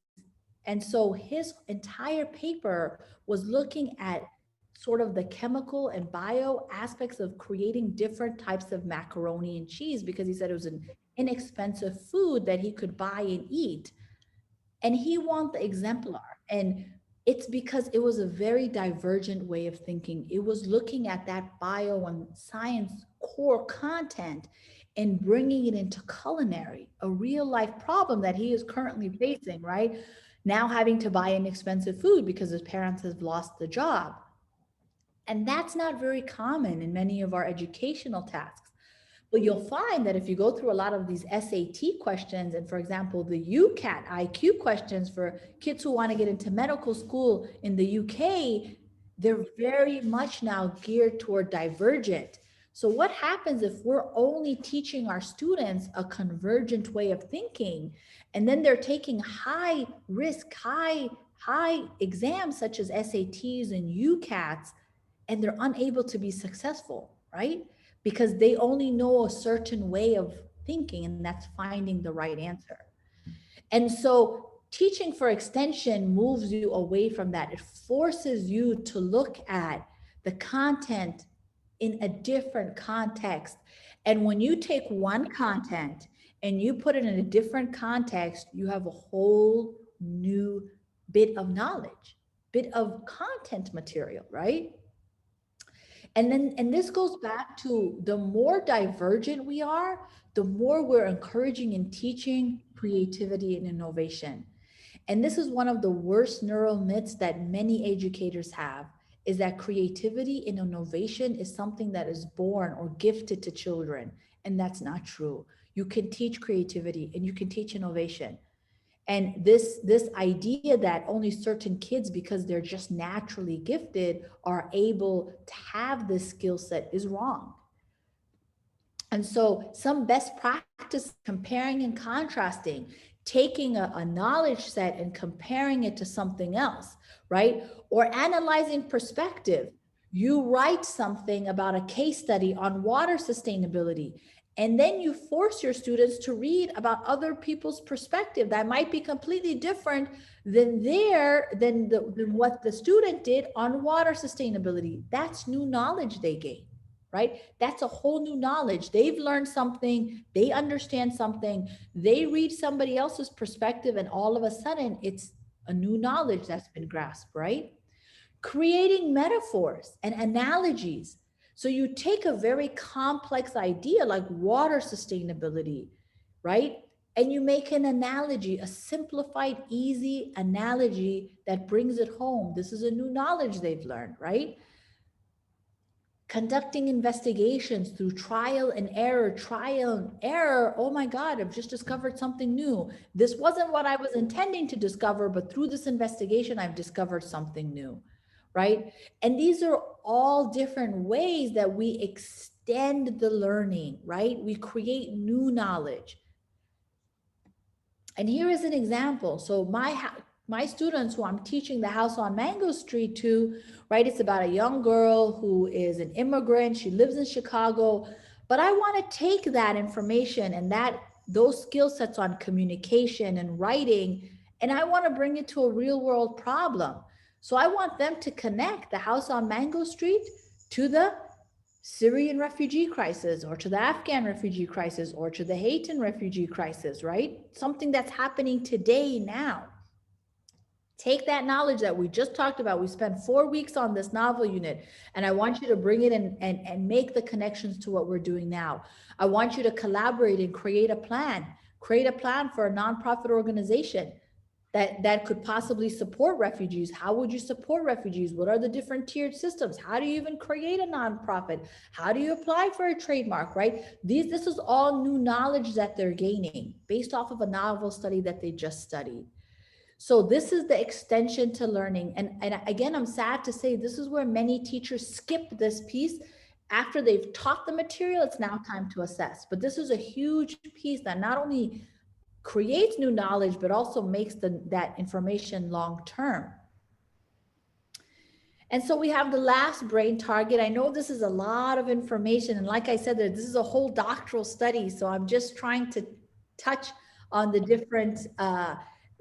And so his entire paper was looking at sort of the chemical and bio aspects of creating different types of macaroni and cheese, because he said it was an inexpensive food that he could buy and eat. And he won the exemplar. And it's because it was a very divergent way of thinking. It was looking at that bio and science core content and bringing it into culinary, a real life problem that he is currently facing, right? Now having to buy inexpensive food because his parents have lost the job. And that's not very common in many of our educational tasks. But you'll find that if you go through a lot of these SAT questions, and for example, the UCAT IQ questions for kids who want to get into medical school in the UK, they're very much now geared toward divergent. So what happens if we're only teaching our students a convergent way of thinking, and then they're taking high risk, high exams such as SATs and UCATs, and they're unable to be successful, right? Because they only know a certain way of thinking, and that's finding the right answer. And so teaching for extension moves you away from that. It forces you to look at the content in a different context. And when you take one content and you put it in a different context, you have a whole new bit of knowledge, bit of content material, right? And this goes back to the more divergent we are, the more we're encouraging and teaching creativity and innovation. And this is one of the worst neural myths that many educators have, is that creativity and innovation is something that is born or gifted to children. And that's not true. You can teach creativity and you can teach innovation. And this idea that only certain kids, because they're just naturally gifted, are able to have this skill set is wrong. And so some best practice, comparing and contrasting, taking a knowledge set and comparing it to something else, right? Or analyzing perspective. You write something about a case study on water sustainability, and then you force your students to read about other people's perspective that might be completely different than what the student did on water sustainability. That's new knowledge they gain, right? That's a whole new knowledge. They've learned something, they understand something, they read somebody else's perspective, and all of a sudden it's a new knowledge that's been grasped, right? Creating metaphors and analogies. So you take a very complex idea like water sustainability, right? And you make an analogy, a simplified, easy analogy that brings it home. This is a new knowledge they've learned, right? Conducting investigations through trial and error. Oh my God, I've just discovered something new. This wasn't what I was intending to discover, but through this investigation, I've discovered something new, right? And these are all different ways that we extend the learning, right? We create new knowledge. And here is an example. So my students who I'm teaching the house on Mango Street to, right? It's about a young girl who is an immigrant. She lives in Chicago, but I want to take that information and those skill sets on communication and writing, and I want to bring it to a real world problem. So I want them to connect the house on Mango Street to the Syrian refugee crisis, or to the Afghan refugee crisis, or to the Haitian refugee crisis, right? Something that's happening today now. Take that knowledge that we just talked about. We spent 4 weeks on this novel unit, and I want you to bring it in and make the connections to what we're doing now. I want you to collaborate and create a plan for a nonprofit organization that could possibly support refugees. How would you support refugees? What are the different tiered systems? How do you even create a nonprofit? How do you apply for a trademark, right? This is all new knowledge that they're gaining based off of a novel study that they just studied. So this is the extension to learning. And again, I'm sad to say this is where many teachers skip this piece. After they've taught the material, it's now time to assess. But this is a huge piece that not only creates new knowledge, but also makes that information long-term. And so we have the last brain target. I know this is a lot of information. And like I said, this is a whole doctoral study. So I'm just trying to touch on the different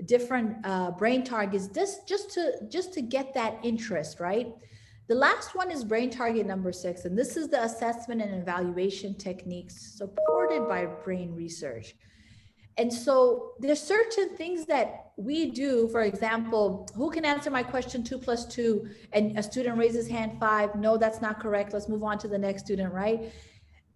different brain targets, just to get that interest, right? The last one is brain target number 6, and this is the assessment and evaluation techniques supported by brain research. And so there's certain things that we do. For example, who can answer my question 2 + 2? And a student raises hand 5. No, that's not correct. Let's move on to the next student, right?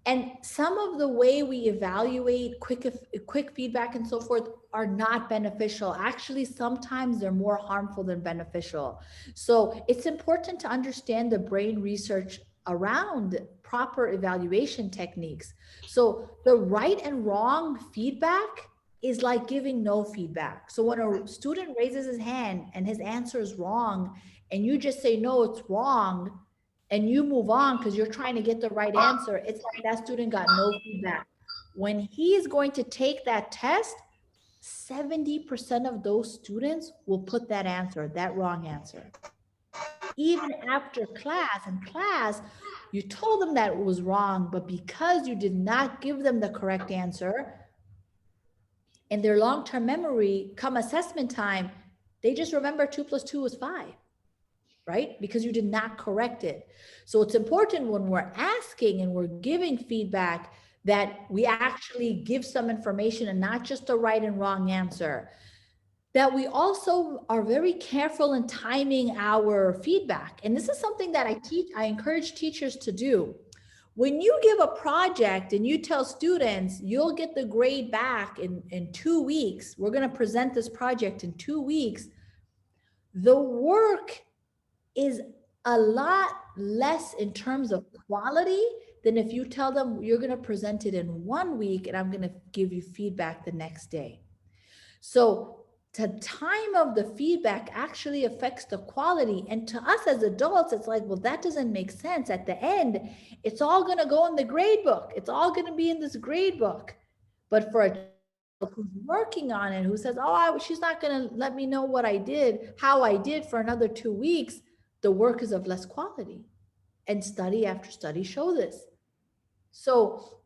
And some of the way we evaluate quick feedback and so forth are not beneficial. Actually, sometimes they're more harmful than beneficial. So it's important to understand the brain research around proper evaluation techniques. So the right and wrong feedback is like giving no feedback. So when a student raises his hand and his answer is wrong, and you just say, no, it's wrong, and you move on because you're trying to get the right answer, it's like that student got no feedback. When he is going to take that test, 70% of those students will put that answer, that wrong answer. Even after class, in class, you told them that it was wrong, but because you did not give them the correct answer, in their long-term memory, come assessment time, they just remember 2 + 2 is 5. Right? Because you did not correct it. So it's important when we're asking and we're giving feedback that we actually give some information and not just a right and wrong answer. That we also are very careful in timing our feedback. And this is something that I encourage teachers to do. When you give a project and you tell students, you'll get the grade back in 2 weeks, we're going to present this project in 2 weeks, the work is a lot less in terms of quality than if you tell them you're going to present it in 1 week and I'm going to give you feedback the next day. So the time of the feedback actually affects the quality. And to us as adults, it's like, well, that doesn't make sense. At the end, it's all going to go in the grade book. It's all going to be in this grade book. But for a child who's working on it, who says, oh, she's not going to let me know what I did, how I did for another 2 weeks, the work is of less quality. And study after study show this. So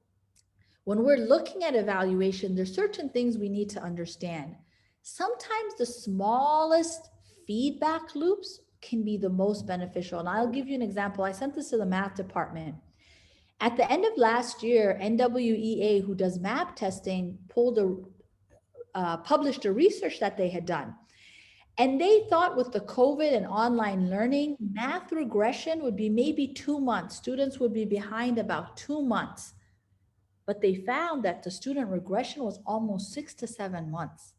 when we're looking at evaluation, there's certain things we need to understand. Sometimes the smallest feedback loops can be the most beneficial. And I'll give you an example. I sent this to the math department. At the end of last year, NWEA, who does math testing, published a research that they had done. And they thought with the COVID and online learning, math regression would be maybe 2 months. Students would be behind about 2 months. But they found that the student regression was almost 6 to 7 months.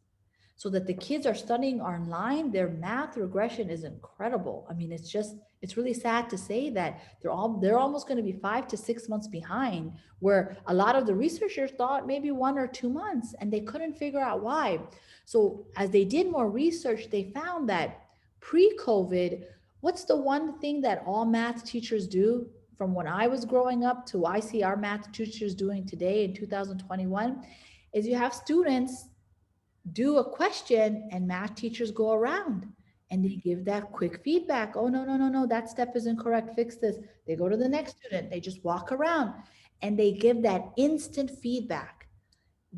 So that the kids are studying online, their math regression is incredible. I mean, it's really sad to say that they're almost going to be 5 to 6 months behind, where a lot of the researchers thought maybe 1 or 2 months, and they couldn't figure out why. So as they did more research, they found that pre-COVID, what's the one thing that all math teachers do from when I was growing up to I see our math teachers doing today in 2021, is you have students do a question and math teachers go around and they give that quick feedback. Oh, no, that step is incorrect, fix this. They go to the next student, they just walk around and they give that instant feedback.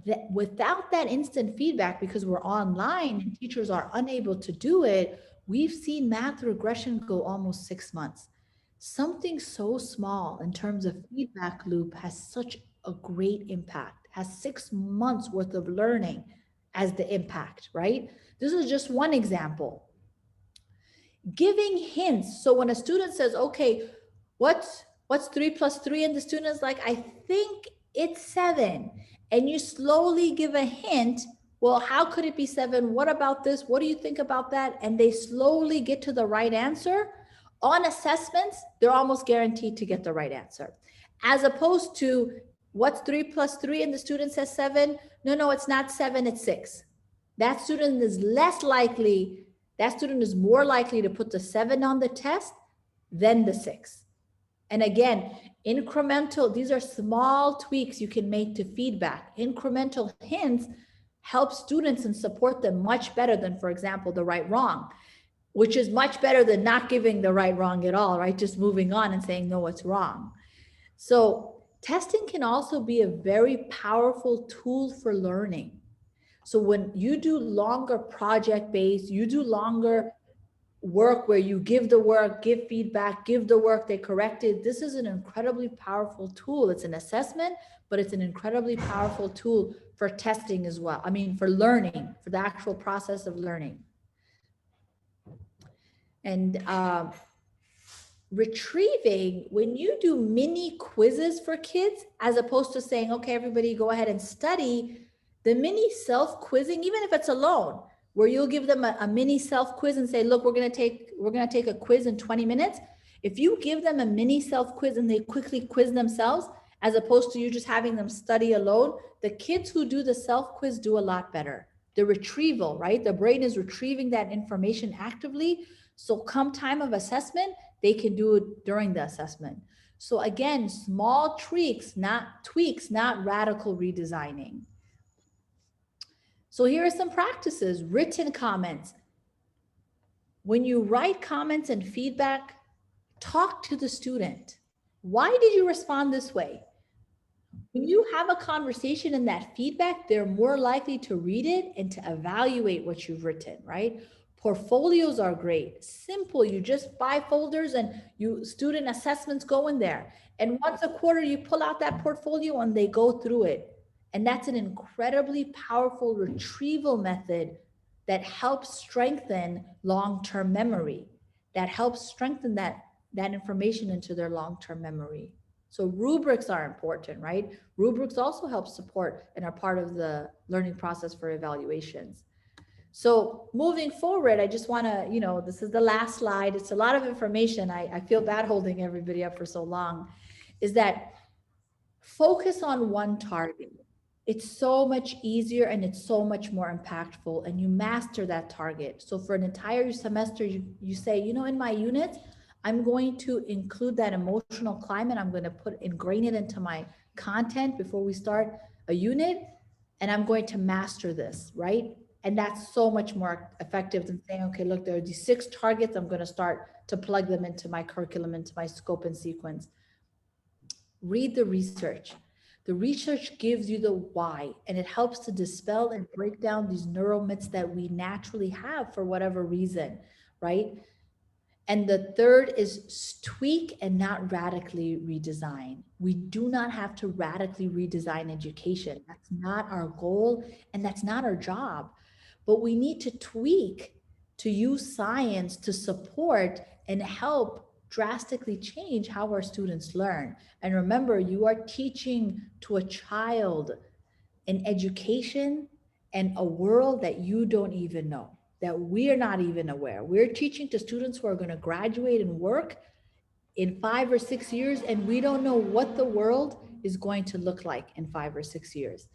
That without that instant feedback, because we're online and teachers are unable to do it, we've seen math regression go almost 6 months. Something so small in terms of feedback loop has such a great impact, has 6 months worth of learning as the impact, right? This is just one example. Giving hints. So when a student says, okay, what's 3 + 3? And the student is like, I think it's 7. And you slowly give a hint. Well, how could it be 7? What about this? What do you think about that? And they slowly get to the right answer. On assessments, they're almost guaranteed to get the right answer. As opposed to what's 3 + 3? And the student says 7. No, it's not 7, it's 6. That student is more likely to put the 7 on the test than the 6. And again, incremental, these are small tweaks you can make to feedback. Incremental hints help students and support them much better than, for example, the right wrong, which is much better than not giving the right wrong at all, right? Just moving on and saying, no, it's wrong. So testing can also be a very powerful tool for learning. So when you do longer project-based, you do longer work where you give the work, give feedback, give the work, they correct it. This is an incredibly powerful tool. It's an assessment, but it's an incredibly powerful tool for testing as well. I mean, for learning, for the actual process of learning. And retrieving, when you do mini quizzes for kids, as opposed to saying, okay, everybody go ahead and study, the mini self-quizzing, even if it's alone, where you'll give them a mini self-quiz and say, look, we're gonna take a quiz in 20 minutes. If you give them a mini self-quiz and they quickly quiz themselves, as opposed to you just having them study alone, the kids who do the self-quiz do a lot better. The retrieval, right? The brain is retrieving that information actively. So come time of assessment, they can do it during the assessment. So again, small tweaks, not radical redesigning. So here are some practices. Written comments. When you write comments and feedback, talk to the student. Why did you respond this way? When you have a conversation in that feedback, they're more likely to read it and to evaluate what you've written, right? Portfolios are great. Simple. You just buy folders and student assessments go in there. And once a quarter, you pull out that portfolio and they go through it. And that's an incredibly powerful retrieval method that helps strengthen long-term memory, that helps strengthen that information into their long-term memory. So rubrics are important, right? Rubrics also help support and are part of the learning process for evaluations. So moving forward, I just want to, this is the last slide. It's a lot of information. I feel bad holding everybody up for so long, is that focus on one target. It's so much easier and it's so much more impactful, and you master that target. So for an entire semester, you say, in my unit, I'm going to include that emotional climate. I'm going to ingrain it into my content before we start a unit, and I'm going to master this, right? And that's so much more effective than saying, okay, look, there are these 6 targets. I'm going to start to plug them into my curriculum, into my scope and sequence. Read the research. The research gives you the why, and it helps to dispel and break down these neural myths that we naturally have for whatever reason, right? And the third is tweak and not radically redesign. We do not have to radically redesign education. That's not our goal, and that's not our job. But we need to tweak, to use science to support and help drastically change how our students learn. And remember, you are teaching to a child an education and a world that you don't even know, that we're not even aware. We're teaching to students who are going to graduate and work in 5 or 6 years, and we don't know what the world is going to look like in 5 or 6 years.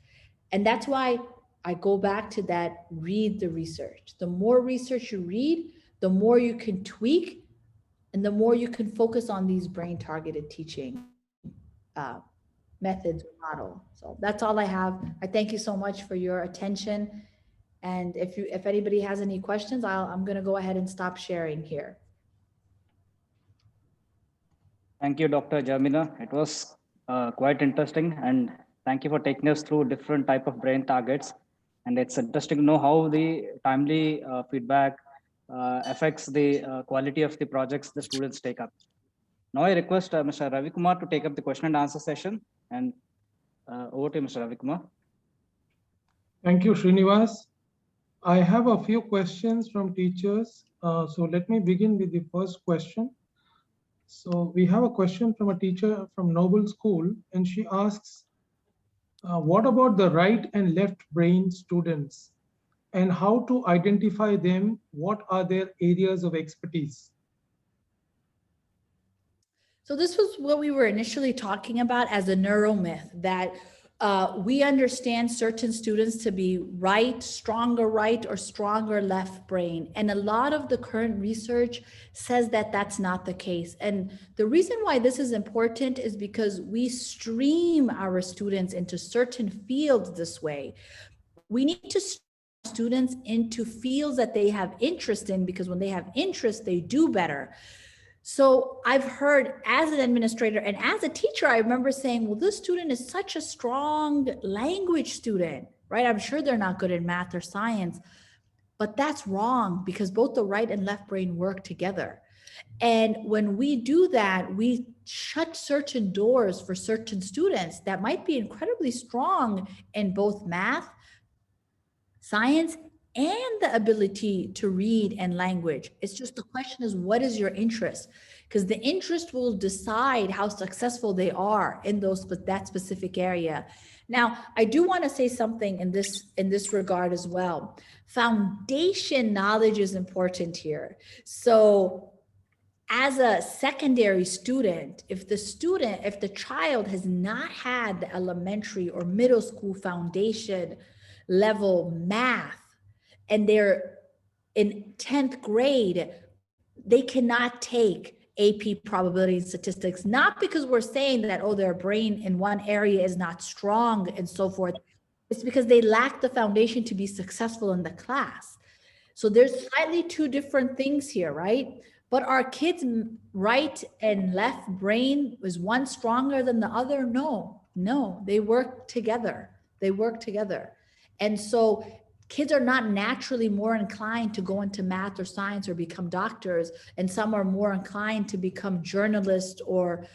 And that's why I go back to that, read the research. The more research you read, the more you can tweak, and the more you can focus on these brain-targeted teaching methods or model. So that's all I have. I thank you so much for your attention. And if anybody has any questions, I'm going to go ahead and stop sharing here. Thank you, Dr. Jamina. It was quite interesting, and thank you for taking us through different type of brain targets. And it's interesting to know how the timely feedback affects the quality of the projects the students take up. Now I request Mr. Ravi Kumar to take up the question and answer session. And over to you, Mr. Ravi Kumar. Thank you, Srinivas. I have a few questions from teachers. So let me begin with the first question. So we have a question from a teacher from Noble School, and she asks, what about the right and left brain students, and how to identify them? What are their areas of expertise? So this was what we were initially talking about as a neuro myth, that we understand certain students to be stronger right or stronger left brain. And a lot of the current research says that that's not the case. And the reason why this is important is because we stream our students into certain fields this way. We need to stream students into fields that they have interest in, because when they have interest, they do better. So I've heard as an administrator and as a teacher, I remember saying, well, this student is such a strong language student. right? I'm sure they're not good in math or science, but that's wrong because both the right and left brain work together. And when we do that, we shut certain doors for certain students that might be incredibly strong in both math, science, and the ability to read and language. It's just the question is, what is your interest? Because the interest will decide how successful they are in that specific area. Now, I do want to say something in this regard as well. Foundation knowledge is important here. So as a secondary student, if the child has not had the elementary or middle school foundation level math, and they're in 10th grade, they cannot take AP probability and statistics, not because we're saying that, oh, their brain in one area is not strong and so forth. It's because they lack the foundation to be successful in the class. So there's slightly two different things here, right? But are kids' right and left brain, is one stronger than the other? No, they work together. They work together. And so kids are not naturally more inclined to go into math or science or become doctors, and some are more inclined to become journalists or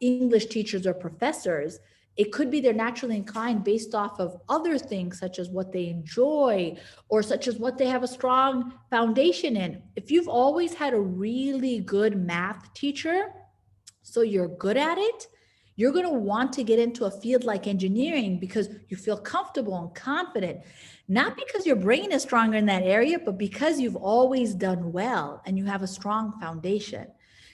English teachers or professors. It could be they're naturally inclined based off of other things, such as what they enjoy or such as what they have a strong foundation in. If you've always had a really good math teacher, so you're good at it, you're going to want to get into a field like engineering because you feel comfortable and confident, not because your brain is stronger in that area, but because you've always done well and you have a strong foundation.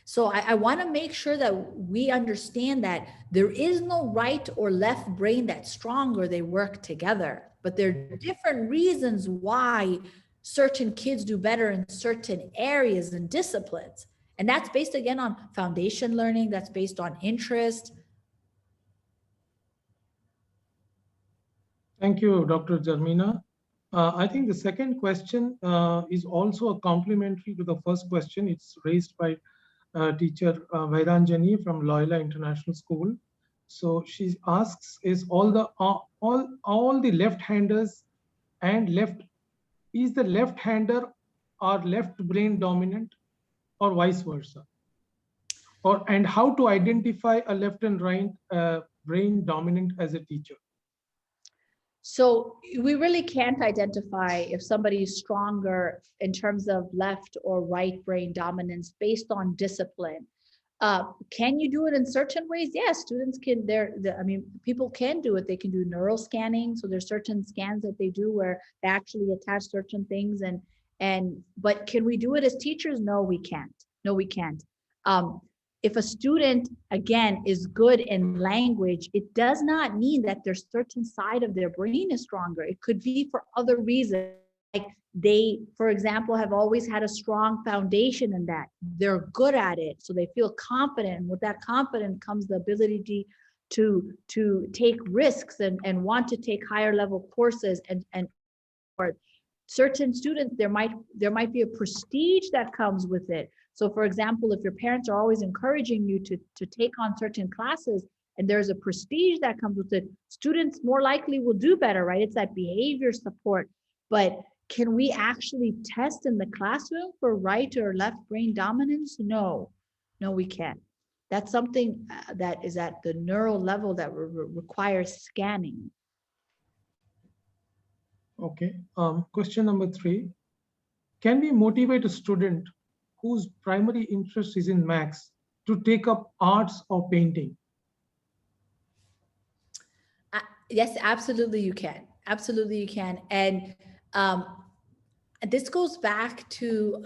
So I want to make sure that we understand that there is no right or left brain that's stronger. They work together, but there are different reasons why certain kids do better in certain areas and disciplines. And that's based again on foundation learning. That's based on interest. Thank you, Dr. Jarmina. I think the second question is also a complementary to the first question. It's raised by teacher Vairanjani from Loyola International School. So she asks, is all the left-handers and is the left-hander or left brain dominant or vice versa? And how to identify a left and right brain dominant as a teacher? So we really can't identify if somebody is stronger in terms of left or right brain dominance based on discipline. Can you do it in certain ways? Yes, students can. People can do it. They can do neural scanning. So there's certain scans that they do where they actually attach certain things. But can we do it as teachers? No, we can't. No, we can't. If a student, again, is good in language, it does not mean that their certain side of their brain is stronger. It could be for other reasons. Like they, for example, have always had a strong foundation in that. They're good at it, so they feel confident. And with that confidence comes the ability to take risks and want to take higher level courses and for certain students, there might be a prestige that comes with it. So for example, if your parents are always encouraging you to take on certain classes and there's a prestige that comes with it, students more likely will do better, right? It's that behavior support. But can we actually test in the classroom for right or left brain dominance? No, we can't. That's something that is at the neural level that requires scanning. Okay. Question number 3. Can we motivate a student whose primary interest is in maths to take up arts or painting? Yes, absolutely you can. Absolutely you can. And this goes back to,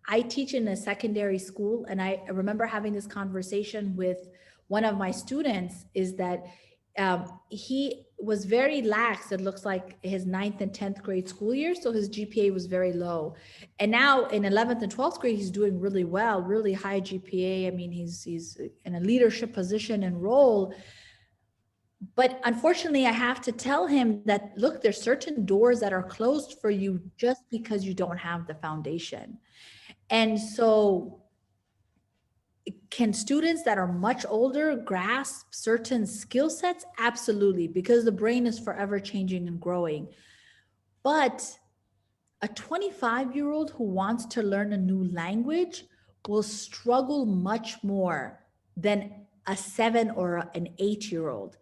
I teach in a secondary school, and I remember having this conversation with one of my students, is that he was very lax. It looks like his 9th and 10th grade school year. So his GPA was very low. And now in 11th and 12th grade, he's doing really well, really high GPA. I mean, he's in a leadership position and role. But unfortunately, I have to tell him that, look, there's certain doors that are closed for you just because you don't have the foundation. And so can students that are much older grasp certain skill sets? Absolutely, because the brain is forever changing and growing. But a 25-year-old who wants to learn a new language will struggle much more than a 7 or an 8-year-old.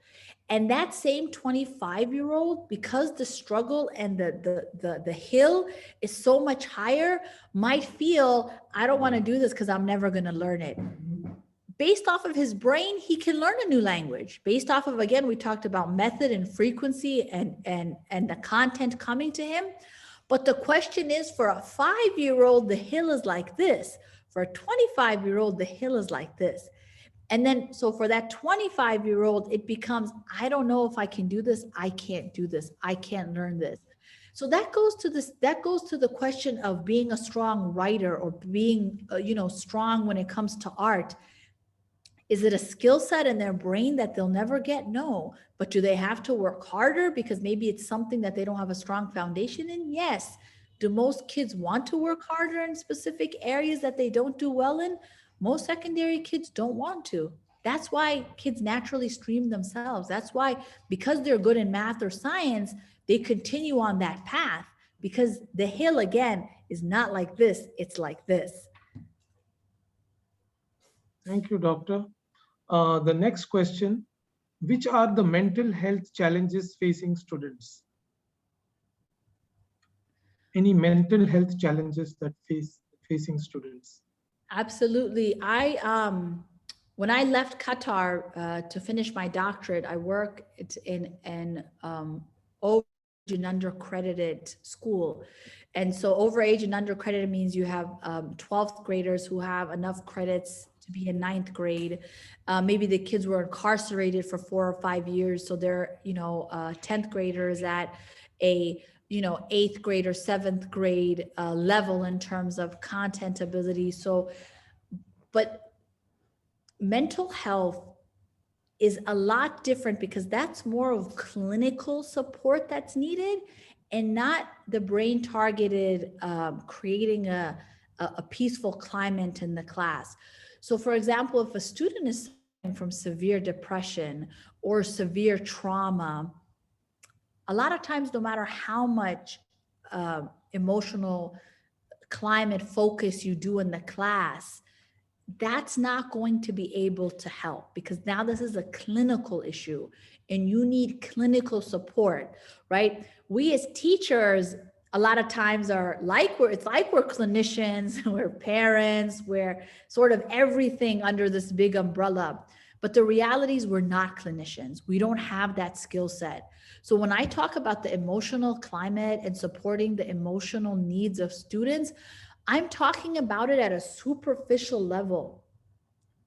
And that same 25-year-old, because the struggle and the hill is so much higher, might feel, I don't want to do this because I'm never going to learn it. Based off of his brain, he can learn a new language. Based off of, again, we talked about method and frequency and the content coming to him. But the question is, for a 5-year-old, the hill is like this. For a 25-year-old, the hill is like this. And then, so for that 25-year-old, it becomes, I don't know if I can do this. I can't do this. I can't learn this. So that goes to this, that goes to the question of being a strong writer or being, strong when it comes to art. Is it a skill set in their brain that they'll never get? No. But do they have to work harder because maybe it's something that they don't have a strong foundation in? Yes. Do most kids want to work harder in specific areas that they don't do well in? Most secondary kids don't want to. That's why kids naturally stream themselves. That's why, because they're good in math or science, they continue on that path, because the hill, again, is not like this, it's like this. Thank you, Doctor. The next question, which are the mental health challenges facing students? Any mental health challenges that facing students? Absolutely. When I left Qatar to finish my doctorate, I worked in an overage and undercredited school. And so overage and undercredited means you have 12th graders who have enough credits to be in 9th grade. Maybe the kids were incarcerated for 4 or 5 years. So they're, 10th graders at a 8th grade or 7th grade level in terms of content ability. So, but mental health is a lot different because that's more of clinical support that's needed and not the brain targeted creating a peaceful climate in the class. So for example, if a student is suffering from severe depression or severe trauma, a lot of times, no matter how much emotional climate focus you do in the class, that's not going to be able to help, because now this is a clinical issue and you need clinical support, right? We as teachers, a lot of times are like we're clinicians, we're parents, we're sort of everything under this big umbrella. But the reality is we're not clinicians. We don't have that skill set. So when I talk about the emotional climate and supporting the emotional needs of students, I'm talking about it at a superficial level.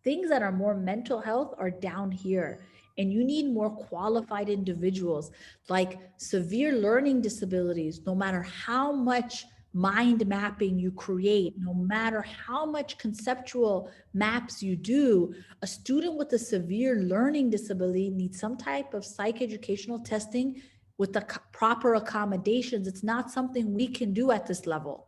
Things that are more mental health are down here. And you need more qualified individuals, like severe learning disabilities. No matter how much mind mapping you create, no matter how much conceptual maps you do, a student with a severe learning disability needs some type of psychoeducational testing with the proper accommodations. It's not something we can do at this level,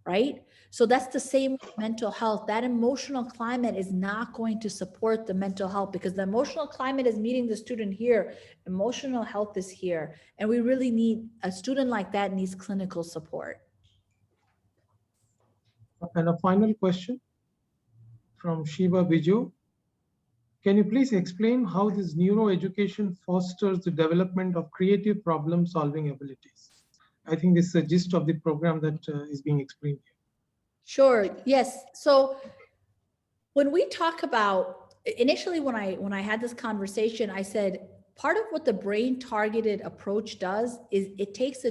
right? So that's the same with mental health. That emotional climate is not going to support the mental health, because the emotional climate is meeting the student here. Emotional health is here. And we really need a student like that needs clinical support. And a final question from Shiva Bijo. Can you please explain how this neuroeducation fosters the development of creative problem-solving abilities? I think this is the gist of the program that is being explained here. Sure. Yes. So when we talk about, initially when I had this conversation, I said part of what the brain targeted approach does is it takes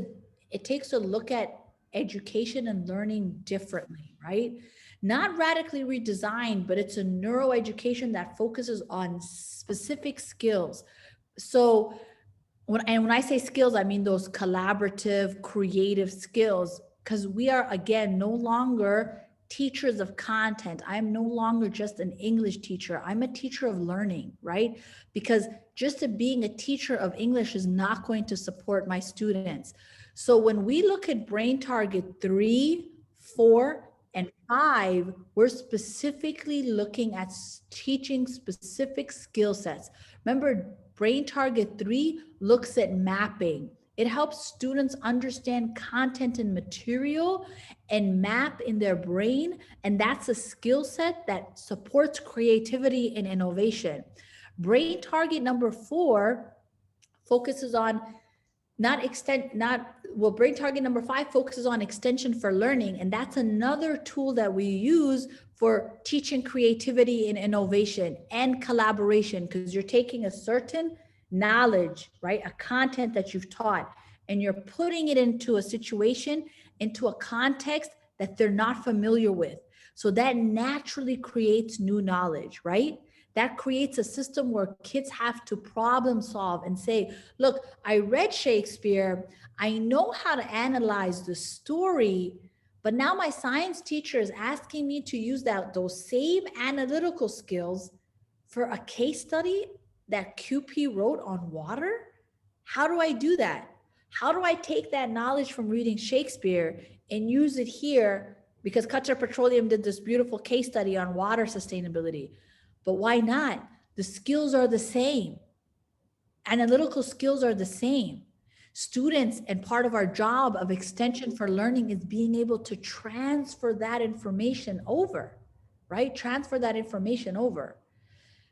a look at education and learning differently, right? Not radically redesigned, but it's a neuroeducation that focuses on specific skills. So when I say skills, I mean those collaborative, creative skills, because we are, again, no longer teachers of content. I'm no longer just an English teacher. I'm a teacher of learning, right? Because just being a teacher of English is not going to support my students. So when we look at brain target 3, 4, and 5, we're specifically looking at teaching specific skill sets. Remember, Brain Target 3 looks at mapping. It helps students understand content and material and map in their brain. And that's a skill set that supports creativity and innovation. Brain Target number 4 focuses on Brain Target number 5 focuses on extension for learning. And that's another tool that we use for teaching creativity and innovation and collaboration, because you're taking a certain knowledge, right? A content that you've taught, and you're putting it into a situation, into a context that they're not familiar with. So that naturally creates new knowledge, right? That creates a system where kids have to problem solve and say, look, I read Shakespeare, I know how to analyze the story, but now my science teacher is asking me to use those same analytical skills for a case study that QP wrote on water. How do I do that? How do I take that knowledge from reading Shakespeare and use it here? Because Qatar Petroleum did this beautiful case study on water sustainability. But why not? The skills are the same. Analytical skills are the same. Students, and part of our job of extension for learning is being able to transfer that information over, right? Transfer that information over.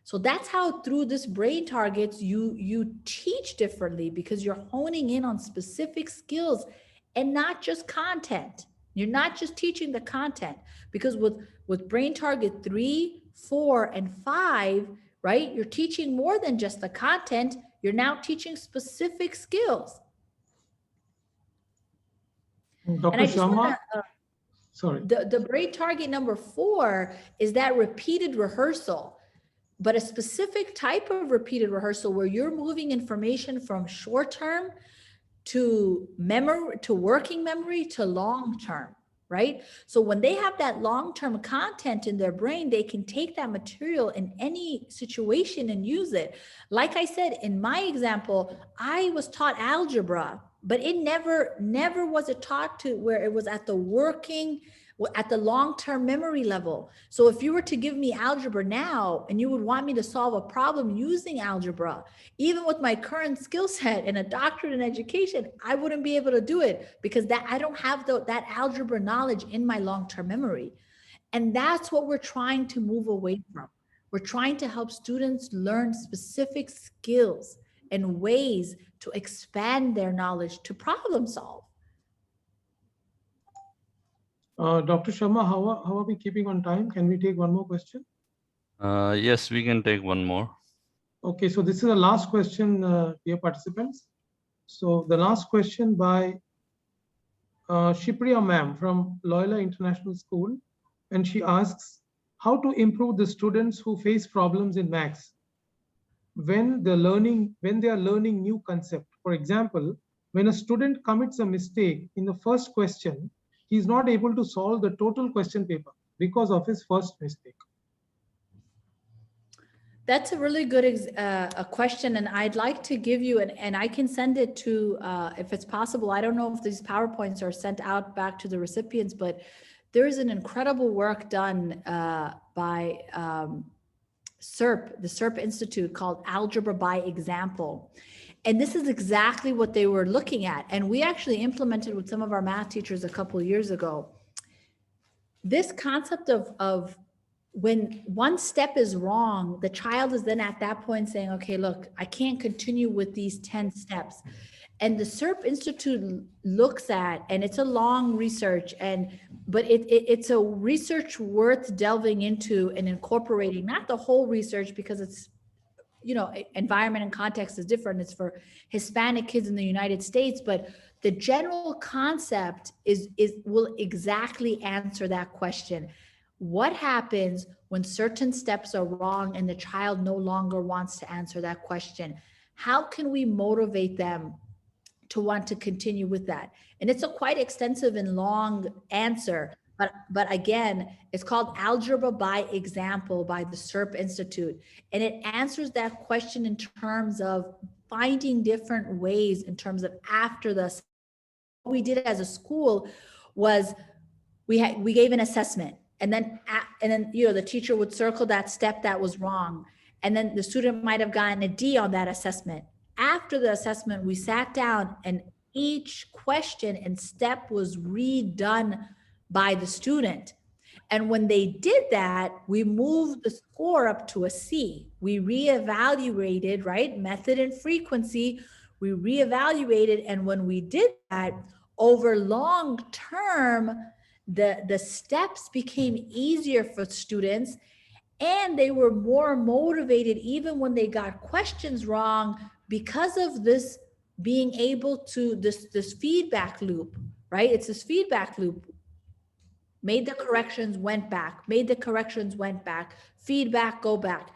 So that's how through this Brain Targets, you teach differently, because you're honing in on specific skills and not just content. You're not just teaching the content, because with Brain Target 3, 4, and 5, right? You're teaching more than just the content. You're now teaching specific skills. Dr. Sharma, sorry. The Brain Target number 4 is that repeated rehearsal, but a specific type of repeated rehearsal where you're moving information from short-term to memory, to working memory, to long-term, right? So when they have that long-term content in their brain, they can take that material in any situation and use it. Like I said, in my example, I was taught algebra, but it never was it taught to where it was at the long-term memory level. So if you were to give me algebra now and you would want me to solve a problem using algebra, even with my current skill set and a doctorate in education, I wouldn't be able to do it, because I don't have that algebra knowledge in my long-term memory. And that's what we're trying to move away from. We're trying to help students learn specific skills and ways to expand their knowledge to problem solve. Dr. Sharma, how are we keeping on time? Can we take one more question? Yes, we can take one more. Okay, so this is the last question, dear participants. So the last question by Shipriya ma'am from Loyola International School, and she asks, how to improve the students who face problems in maths when they are learning new concept. For example, when a student commits a mistake in the first question, he is not able to solve the total question paper because of his first mistake. That's a really good a question, and I'd like to give you, and I can send it to, if it's possible. I don't know if these PowerPoints are sent out back to the recipients, but there is an incredible work done by SERP, the SERP Institute, called Algebra by Example. And this is exactly what they were looking at. And we actually implemented with some of our math teachers a couple of years ago. This concept of when one step is wrong, the child is then at that point saying, okay, look, I can't continue with these 10 steps. And the SERP Institute looks at, and it's a long research, but it's a research worth delving into and incorporating, not the whole research, because it's, environment and context is different. It's for Hispanic kids in the United States, but the general concept will exactly answer that question. What happens when certain steps are wrong and the child no longer wants to answer that question? How can we motivate them to want to continue with that? And it's a quite extensive and long answer, but again, it's called Algebra by Example by the SERP Institute. And it answers that question in terms of finding different ways in terms of after the, what we did as a school was we gave an assessment, and then you know, the teacher would circle that step that was wrong, and then the student might have gotten a D on that assessment. After the assessment, we sat down and each question and step was redone by the student. And when they did that, we moved the score up to a C. We reevaluated, right? Method and frequency, we reevaluated. And when we did that, over long term, the steps became easier for students, and they were more motivated even when they got questions wrong, because of this being able to, this feedback loop, right? It's this feedback loop. Made the corrections, went back, made the corrections, went back, feedback, go back.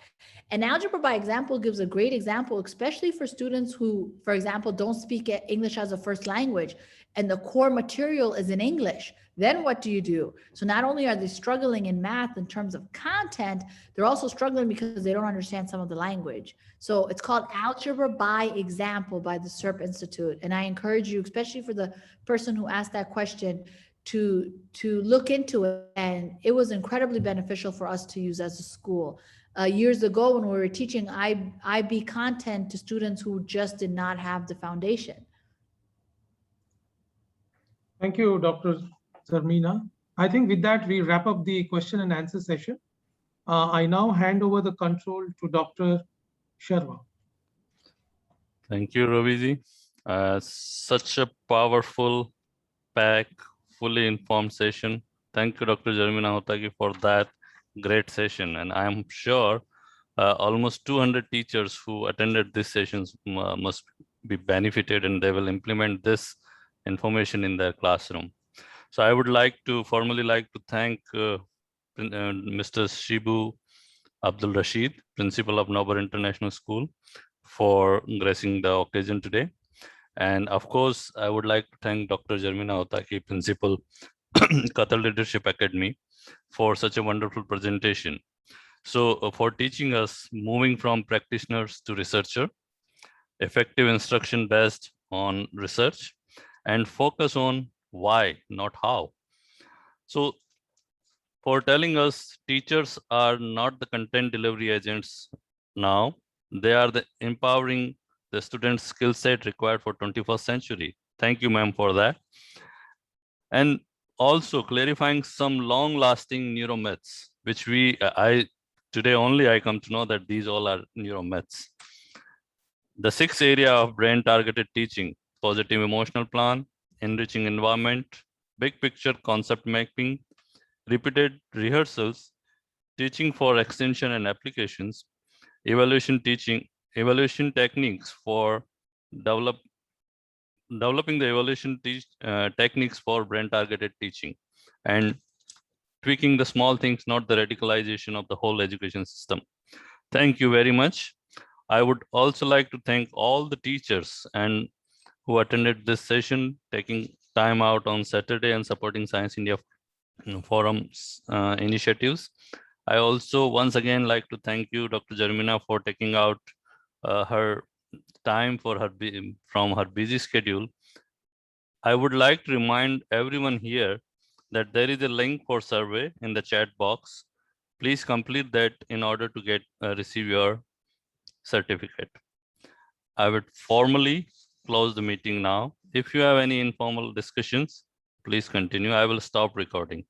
And algebra by example gives a great example, especially for students who, for example, don't speak English as a first language and the core material is in English. Then what do you do? So not only are they struggling in math in terms of content, they're also struggling because they don't understand some of the language. So it's called Algebra by Example by the SERP Institute. And I encourage you, especially for the person who asked that question, to look into it. And it was incredibly beneficial for us to use as a school. Years ago when we were teaching IB content to students who just did not have the foundation. Thank you, Dr. Zarmeena. I think with that, we wrap up the question and answer session. I now hand over the control to Dr. Sharma. Thank you, Raviji. Such a powerful, packed, fully informed session. Thank you, Dr. Zarmeena Hotaki, for that great session. And I'm sure almost 200 teachers who attended these sessions must be benefited, and they will implement this information in their classroom. So I would formally like to thank Mr. Shibu Abdul Rashid, Principal of Nobar International School, for gracing the occasion today. And of course, I would like to thank Dr. Zarmeena Hotaki, Principal, Qatar Leadership Academy, for such a wonderful presentation. So for teaching us moving from practitioners to researcher, effective instruction based on research, and focus on why, not how. So for telling us teachers are not the content delivery agents now, they are the empowering the students' skill set required for 21st century. Thank you, ma'am, for that. And also clarifying some long-lasting neuro myths, which today only I come to know that these all are neuro myths. The sixth area of brain-targeted teaching: positive emotional plan, enriching environment, big picture concept mapping, repeated rehearsals, teaching for extension and applications, evaluation techniques for developing the evaluation techniques for brain-targeted teaching, and tweaking the small things, not the radicalization of the whole education system. Thank you very much. I would also like to thank all the teachers and who attended this session, taking time out on Saturday and supporting Science India Forum's initiatives. I also once again like to thank you, Dr. Zarmeena, for taking out her time from her busy schedule. I would like to remind everyone here that there is a link for survey in the chat box. Please complete that in order to receive your certificate. I would formally close the meeting now. If you have any informal discussions, please continue. I will stop recording.